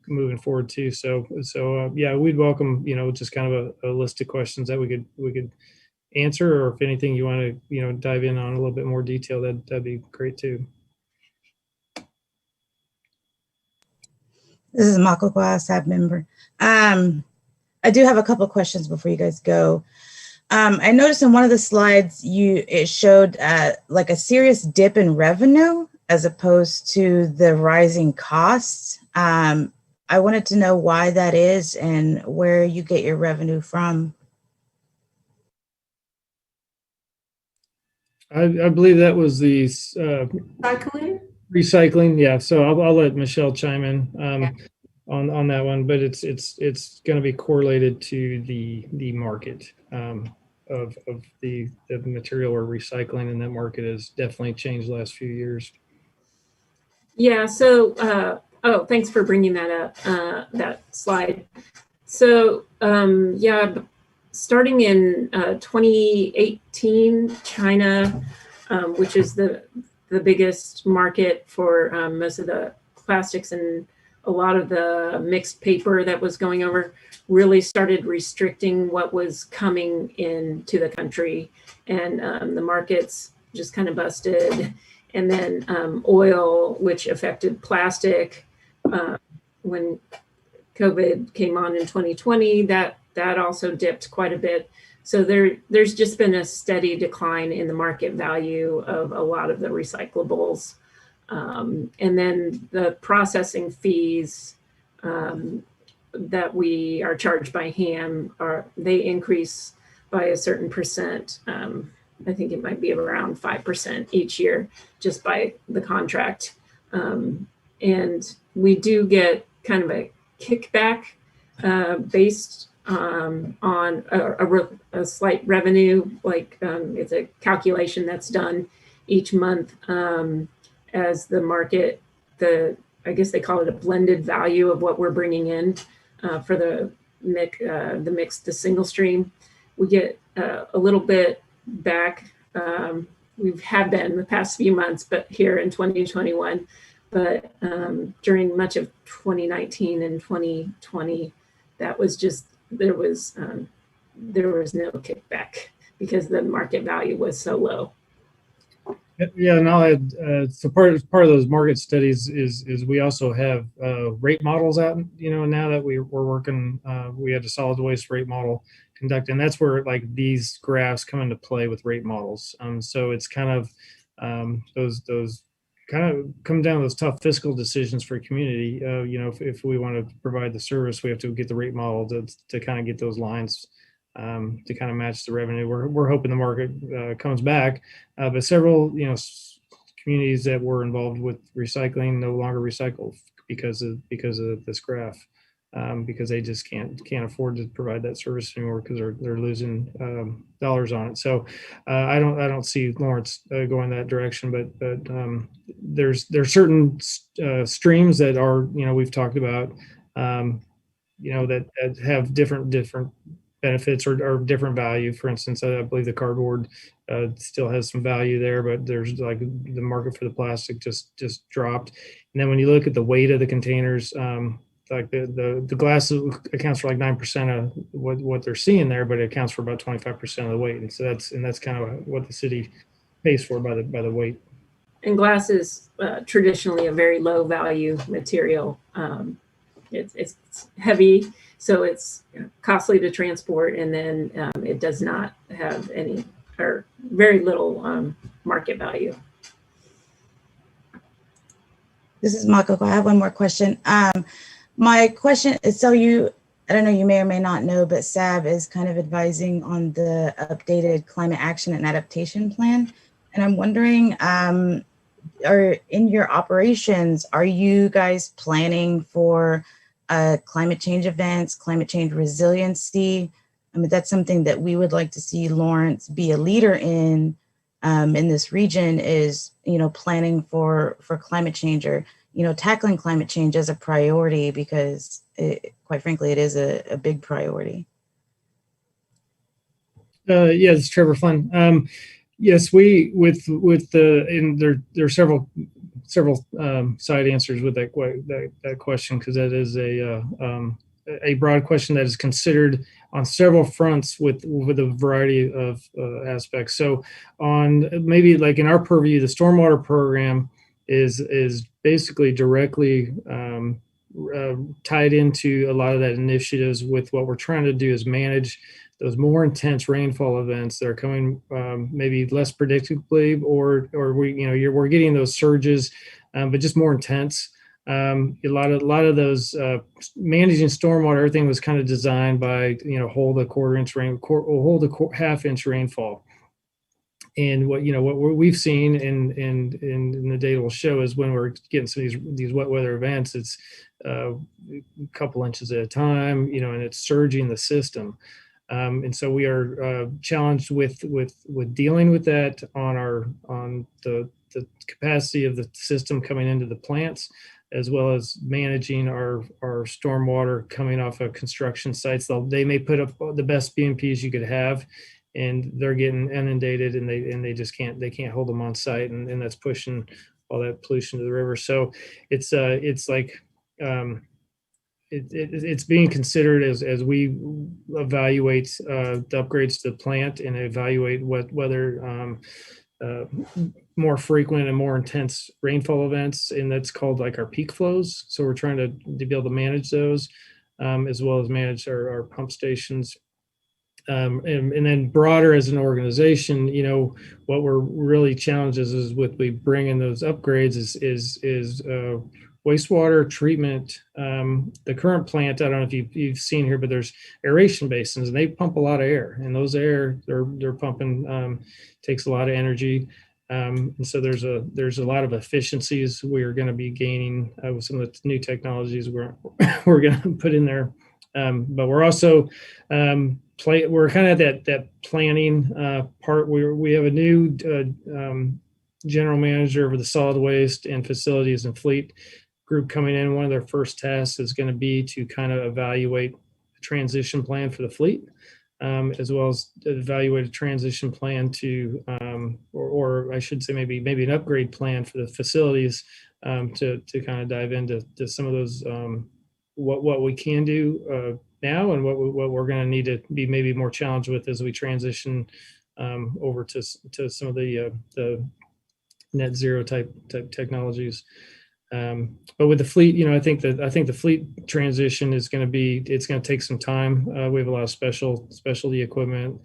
moving forward too. So yeah, we'd welcome just kind of a list of questions that we could answer, or if anything you want to dive in on a little bit more detail, that'd be great too. This is Mako Kwa, staff member. I do have a couple of questions before you guys go. I noticed in one of the slides it showed like a serious dip in revenue as opposed to the rising costs. I wanted to know why that is and where you get your revenue from. I believe that was the recycling. Yeah. So I'll let Michelle chime in on that one, but it's going to be correlated to the market of the material we're recycling, and that market has definitely changed the last few years. Yeah. So, thanks for bringing that up, that slide. So, starting in 2018, China, which is the biggest market for most of the plastics and a lot of the mixed paper that was going over, really started restricting what was coming into the country, and the markets just kind of busted. And then oil, which affected plastic, when COVID came on in 2020, that also dipped quite a bit. So there's just been a steady decline in the market value of a lot of the recyclables. And then the processing fees that we are charged by HAM, they increase by a certain percent. I think it might be around 5% each year just by the contract. And we do get kind of a kickback based on a slight revenue, like it's a calculation that's done each month as the market, I guess they call it a blended value of what we're bringing in for the mix to single stream. We get a little bit back. We have been the past few months, but here in 2021, but during much of 2019 and 2020, that was just, there was no kickback because the market value was so low. Yeah, and I'll add, so part of those market studies is we also have rate models out, now that we're working, we had a solid waste rate model conduct, and that's where like these graphs come into play with rate models. So it's kind of those kind of come down to those tough fiscal decisions for a community. If we want to provide the service, we have to get the rate model to kind of get those lines to kind of match the revenue. We're hoping the market comes back, but several communities that were involved with recycling no longer recycle because of this graph, because they just can't afford to provide that service anymore because they're losing dollars on it. So I don't see Lawrence going that direction, but there's certain streams that are we've talked about. that have different benefits or different value. For instance, I believe the cardboard still has some value there, but there's like the market for the plastic just dropped. And then when you look at the weight of the containers, like the glass accounts for like 9% of what they're seeing there, but it accounts for about 25% of the weight. And so that's kind of what the city pays for by the weight. And glass is traditionally a very low value material. It's heavy, so it's costly to transport, and then it does not have any or very little market value. This is Mako. I have one more question. My question is, so I don't know, you may or may not know, but SAB is kind of advising on the updated climate action and adaptation plan. And I'm wondering, in your operations, are you guys planning for climate change events, climate change resiliency? I mean, that's something that we would like to see Lawrence be a leader in this region, is, planning for climate change, or, tackling climate change as a priority, because quite frankly, it is a big priority. Yeah, this is Trevor Flynn. Yes, we there are several side answers with that question, because that is a broad question that is considered on several fronts with a variety of aspects. So on maybe like in our purview, the stormwater program is basically directly tied into a lot of that initiatives. With what we're trying to do is manage those more intense rainfall events that are coming maybe less predictably, or we're getting those surges, but just more intense. A lot of those managing stormwater, everything was kind of designed by hold a quarter-inch rain, hold a half-inch rainfall. And what we've seen in the data will show is when we're getting some of these wet weather events, it's a couple inches at a time, and it's surging the system. And so we are challenged with dealing with that on the capacity of the system coming into the plants, as well as managing our stormwater coming off of construction sites. They may put up the best BMPs you could have, and they're getting inundated, and they just can't hold them on site, and that's pushing all that pollution to the river. So it's being considered as we evaluate the upgrades to the plant and evaluate whether more frequent and more intense rainfall events, and that's called like our peak flows. So we're trying to be able to manage those, as well as manage our pump stations. And then broader as an organization, what we're really challenged is with we bring in those upgrades is wastewater treatment. The current plant, I don't know if you've seen here, but there's aeration basins, and they pump a lot of air, and those air they're pumping takes a lot of energy. And so there's a lot of efficiencies we're going to be gaining with some of the new technologies we're going to put in there. But we're also we're kind of at that planning part where we have a new general manager over the solid waste and facilities and fleet group coming in. One of their first tasks is going to be to kind of evaluate a transition plan for the fleet, as well as evaluate a transition plan to, or I should say maybe an upgrade plan for the facilities, to kind of dive into some of those, what we can do now, and what we're going to need to be maybe more challenged with as we transition over to some of the net zero type technologies. But with the fleet, I think the fleet transition is going to take some time. We have a lot of specialty equipment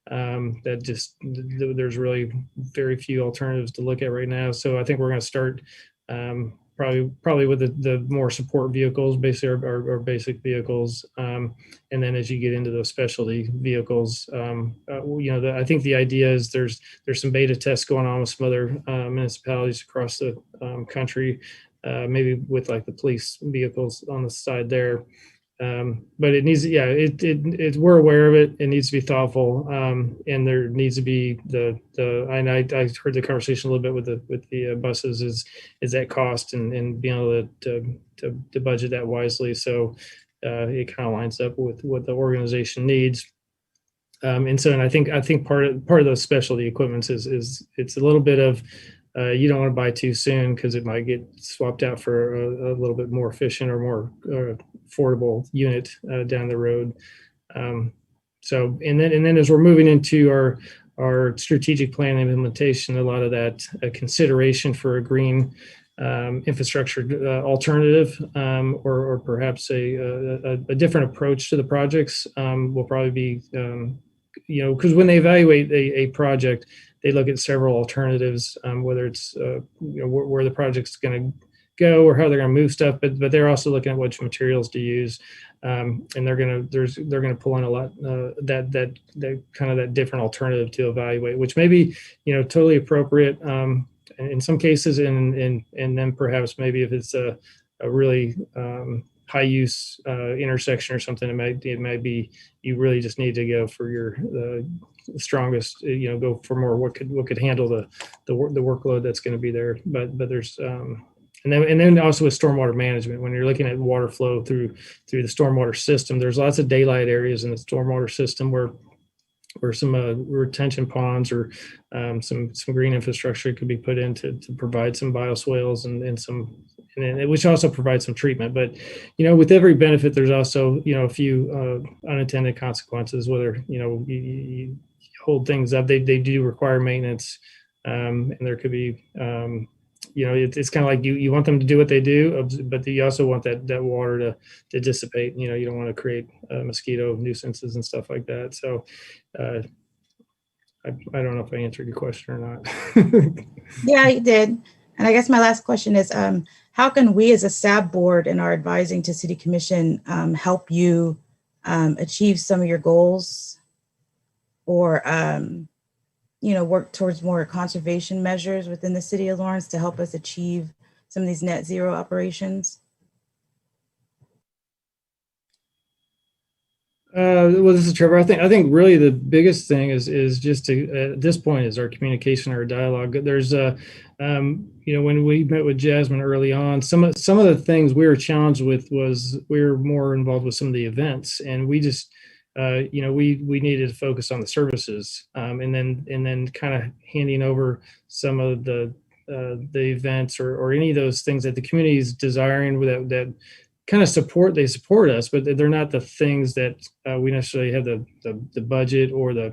that there's really very few alternatives to look at right now. So I think we're going to start probably with the more support vehicles, basically our basic vehicles, and then as you get into those specialty vehicles, I think the idea is there's some beta tests going on with some other municipalities across the country, maybe with like the police vehicles on the side there. But it needs, we're aware of it. It needs to be thoughtful, and there needs to be I heard the conversation a little bit with the buses is that cost and being able to budget that wisely. So it kind of lines up with what the organization needs. And I think part of those specialty equipments is it's a little bit of you don't want to buy too soon because it might get swapped out for a little bit more efficient or more affordable unit down the road. So and then as we're moving into our strategic plan implementation, a lot of that consideration for a green infrastructure alternative or perhaps a different approach to the projects will probably be because when they evaluate a project, they look at several alternatives, whether it's where the project's going to go or how they're going to move stuff, but they're also looking at which materials to use, and they're going to pull in a lot that kind of that different alternative to evaluate, which may be totally appropriate in some cases, and then perhaps maybe if it's a really high use intersection or something, it might be you really just need to go for your strongest, go for more what could handle the workload that's going to be there. But there's and then also with stormwater management, when you're looking at water flow through the stormwater system, there's lots of daylight areas in the stormwater system where some retention ponds or some green infrastructure could be put in to provide some bioswales and which also provides some treatment. But with every benefit, there's also a few unintended consequences. Whether you hold things up, they do require maintenance, and there could be it's kind of like you want them to do what they do, but you also want that water to dissipate. You don't want to create mosquito nuisances and stuff like that. So I don't know if I answered your question or not. Yeah, you did. And I guess my last question is, how can we as a SAB board in our advising to City Commission help you achieve some of your goals or work towards more conservation measures within the city of Lawrence to help us achieve some of these net zero operations? Well, this is Trevor. I think really the biggest thing is just at this point is our communication, our dialogue. There's when we met with Jasmine early on, some of the things we were challenged with was we were more involved with some of the events, and we just we needed to focus on the services, and then kind of handing over some of the events or any of those things that the community is desiring that kind of support us, but they're not the things that we necessarily have the budget or the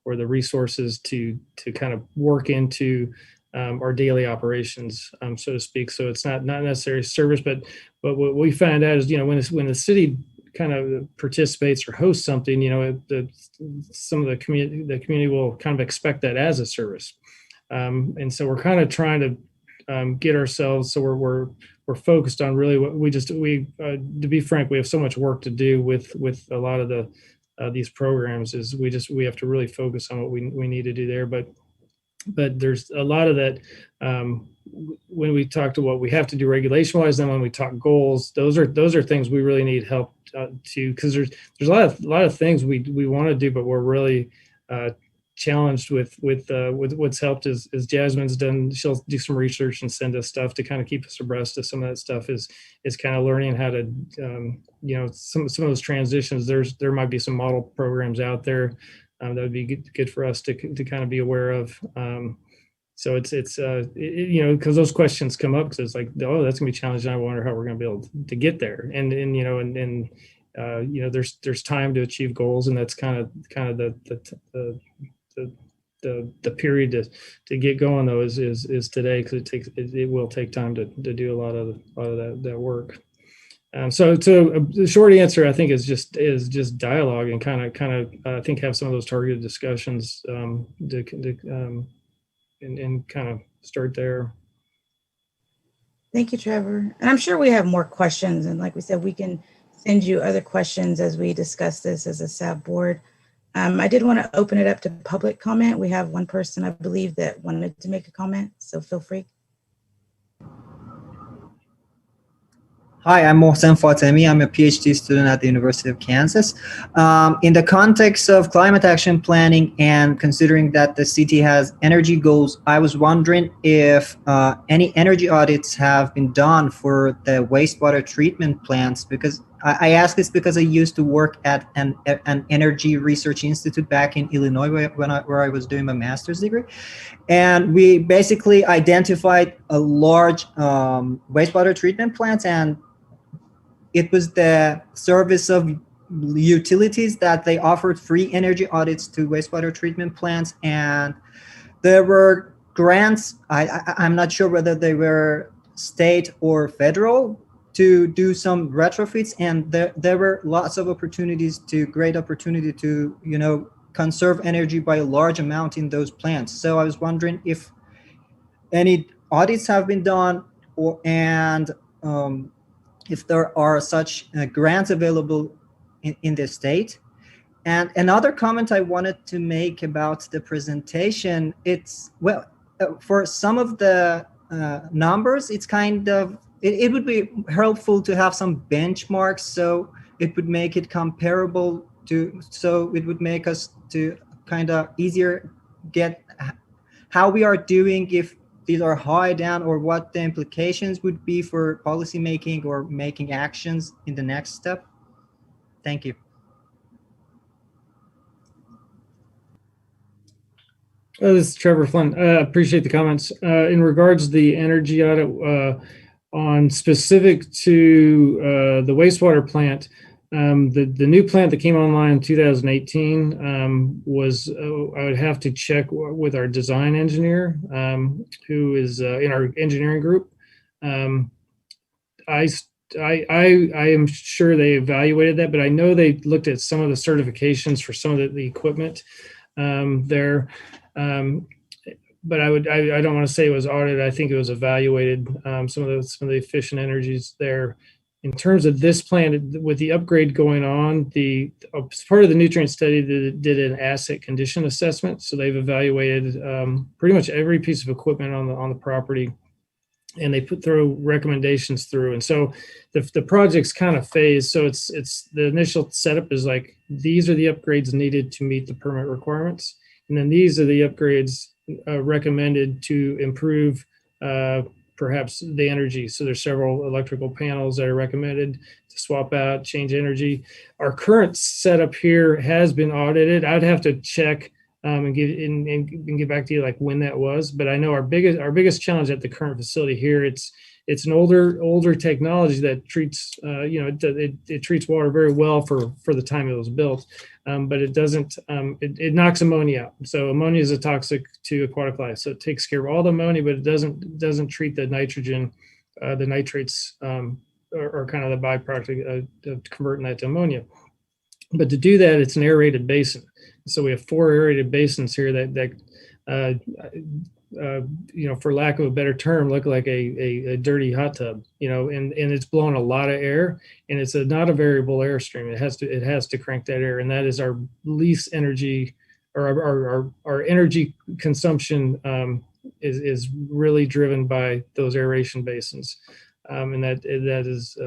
resources to kind of work into our daily operations, so to speak. So it's not necessarily service, but what we find out is when the city kind of participates or hosts something, some of the community will kind of expect that as a service, and so we're kind of trying to get ourselves so we're focused on really what to be frank, we have so much work to do with a lot of these programs. Is we have to really focus on what we need to do there, but there's a lot of that when we talk to what we have to do regulation wise. Then when we talk goals, those are things we really need help to, because there's a lot of things we want to do, but we're really challenged with what's helped is Jasmine's done. She'll do some research and send us stuff to kind of keep us abreast of some of that stuff. Is kind of learning how to some of those transitions. There might be some model programs out there that would be good for us to kind of be aware of. So it's because those questions come up, because it's like, oh, that's gonna be challenging. I wonder how we're gonna be able to get there. And there's time to achieve goals, and that's kind of the period to get going though is today, because it will take time to do a lot of that work. So the short answer, I think, is just dialogue and kind of I think have some of those targeted discussions and kind of start there. Thank you, Trevor. And I'm sure we have more questions. And like we said, we can send you other questions as we discuss this as a SAB board. I did want to open it up to public comment. We have one person, I believe, that wanted to make a comment, so feel free. Hi, I'm Mohsen Fatemi. I'm a PhD student at the University of Kansas. In the context of climate action planning and considering that the city has energy goals, I was wondering if any energy audits have been done for the wastewater treatment plants, because I ask this because I used to work at an energy research institute back in Illinois where I was doing my master's degree. And we basically identified a large wastewater treatment plants, and it was the service of utilities that they offered free energy audits to wastewater treatment plants. And there were grants, I'm not sure whether they were state or federal, to do some retrofits, and there were lots of great opportunity to, you know, conserve energy by a large amount in those plants. So I was wondering if any audits have been done, and if there are such grants available in the state. And another comment I wanted to make about the presentation, it's, well, for some of the numbers, it's kind of, it would be helpful to have some benchmarks, so it would make it comparable to, so it would make us to kind of easier get how we are doing, if these are high down, or what the implications would be for policy making or making actions in the next step. Thank you. This is Trevor Flynn. Appreciate the comments. In regards to the energy audit, on specific to the wastewater plant, the new plant that came online in 2018 was, I would have to check with our design engineer, who is in our engineering group. I am sure they evaluated that, but I know they looked at some of the certifications for some of the equipment there. But I don't want to say it was audited. I think it was evaluated, some of the efficient energies there. In terms of this plant, with the upgrade going on, part of the nutrient study did an asset condition assessment. So they've evaluated pretty much every piece of equipment on the property, and they put through recommendations through. And so the project's kind of phased. So it's the initial setup is like, these are the upgrades needed to meet the permit requirements. And then these are the upgrades recommended to improve perhaps the energy. So there's several electrical panels that are recommended to swap out, change energy. Our current setup here has been audited. I'd have to check and get back to you like when that was. But I know our biggest challenge at the current facility here, it's an older technology that treats it treats water very well for the time it was built, but it doesn't it knocks ammonia out. So ammonia is a toxic to aquatic life, so it takes care of all the ammonia, but it doesn't treat the nitrogen. The nitrates are kind of the byproduct of converting that to ammonia. But to do that, it's an aerated basin. So we have 4 aerated basins here that for lack of a better term, look like a dirty hot tub, and it's blowing a lot of air, and it's not a variable airstream. It has to crank that air, and that is our least energy, or our energy consumption is really driven by those aeration basins, and that is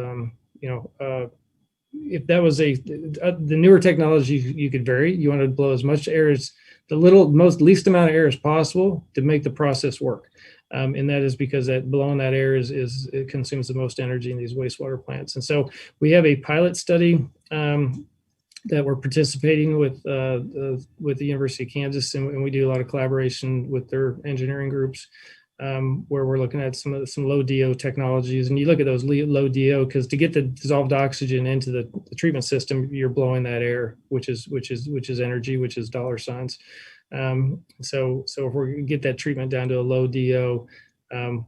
if that was the newer technology, you could vary. You want to blow as much air as least amount of air as possible to make the process work. And that is because blowing that air it consumes the most energy in these wastewater plants. And so we have a pilot study that we're participating with the University of Kansas, and we do a lot of collaboration with their engineering groups, where we're looking at some low DO technologies. And you look at those low DO, because to get the dissolved oxygen into the treatment system, you're blowing that air, which is energy, which is dollar signs. So if we can get that treatment down to a low DO,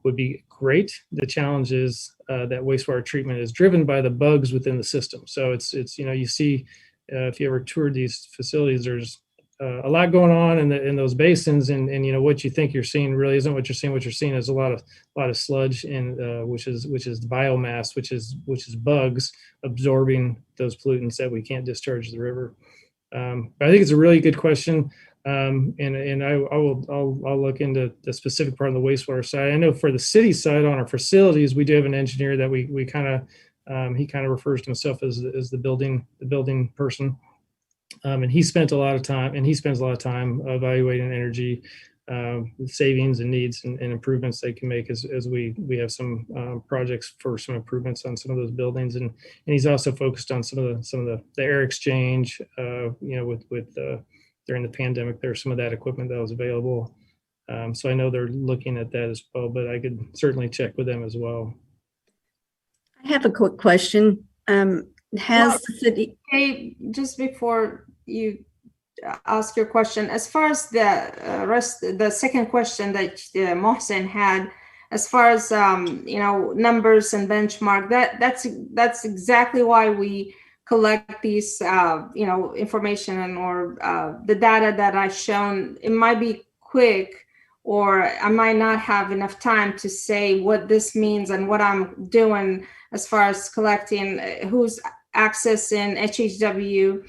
would be great. The challenge is that wastewater treatment is driven by the bugs within the system. So it's you see, if you ever toured these facilities, there's a lot going on in those basins, and what you think you're seeing really isn't what you're seeing. What you're seeing is a lot of sludge, and which is the biomass, which is bugs absorbing those pollutants that we can't discharge to the river. But I think it's a really good question, and I'll look into the specific part of the wastewater side. I know for the city side on our facilities, we do have an engineer that we kind of he kind of refers to himself as the building person. And he spent a lot of time, and he spends a lot of time evaluating energy savings and needs and improvements they can make as we have some projects for some improvements on some of those buildings. And he's also focused on some of the air exchange, with during the pandemic, there's some of that equipment that was available. So I know they're looking at that as well, but I could certainly check with them as well. I have a quick question. Has the city... Hey, just before you ask your question, as far as the second question that Mohsen had, as far as numbers and benchmark, that's exactly why we collect these information or the data that I've shown. It might be quick, or I might not have enough time to say what this means and what I'm doing as far as collecting who's accessing HHW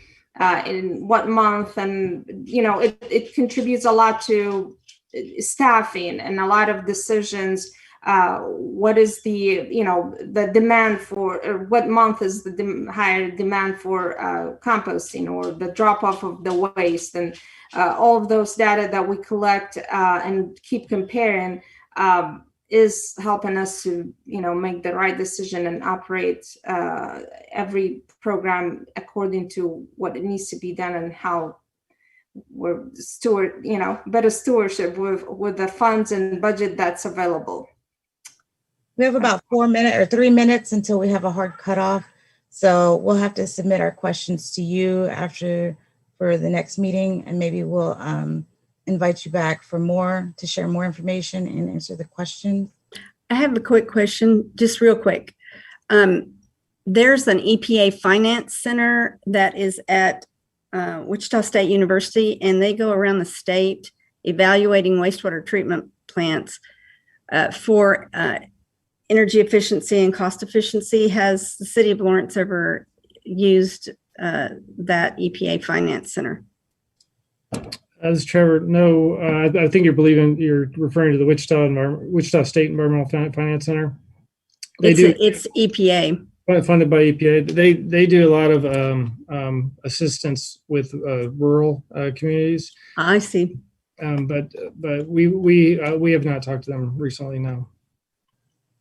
in what month, and it contributes a lot to staffing and a lot of decisions. What is the demand for, or what month is the higher demand for composting or the drop off of the waste, and all of those data that we collect and keep comparing is helping us to make the right decision and operate every program according to what it needs to be done and how we're better stewardship with the funds and budget that's available. We have about 3 minutes until we have a hard cutoff. So we'll have to submit our questions to you for the next meeting, and maybe we'll invite you back to share more information and answer the questions. I have a quick question, just real quick. There's an EPA Finance Center that is at Wichita State University, and they go around the state evaluating wastewater treatment plants for energy efficiency and cost efficiency. Has the city of Lawrence ever used that EPA Finance Center? As Trevor, no, I think you're referring to the Wichita State Environmental Finance Center. It's EPA. Funded by EPA. They do a lot of assistance with rural communities. I see. But we have not talked to them recently, no.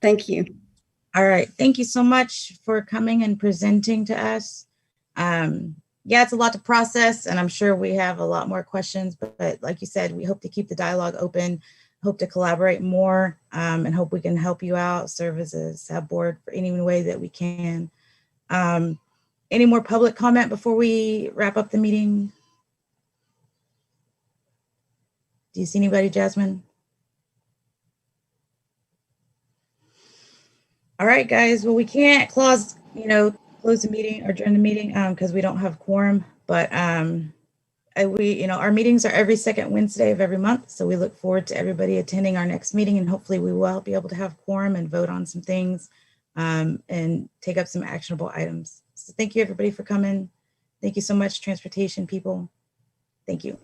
Thank you. All right. Thank you so much for coming and presenting to us. Yeah, it's a lot to process, and I'm sure we have a lot more questions, but like you said, we hope to keep the dialogue open, hope to collaborate more, and hope we can help you out, serve as a sub board for any way that we can. Any more public comment before we wrap up the meeting? Do you see anybody, Jasmine? All right, guys. Well, we can't close the meeting or adjourn the meeting because we don't have quorum, but our meetings are every second Wednesday of every month. So we look forward to everybody attending our next meeting, and hopefully we will be able to have quorum and vote on some things and take up some actionable items. So thank you everybody for coming. Thank you so much, transportation people. Thank you.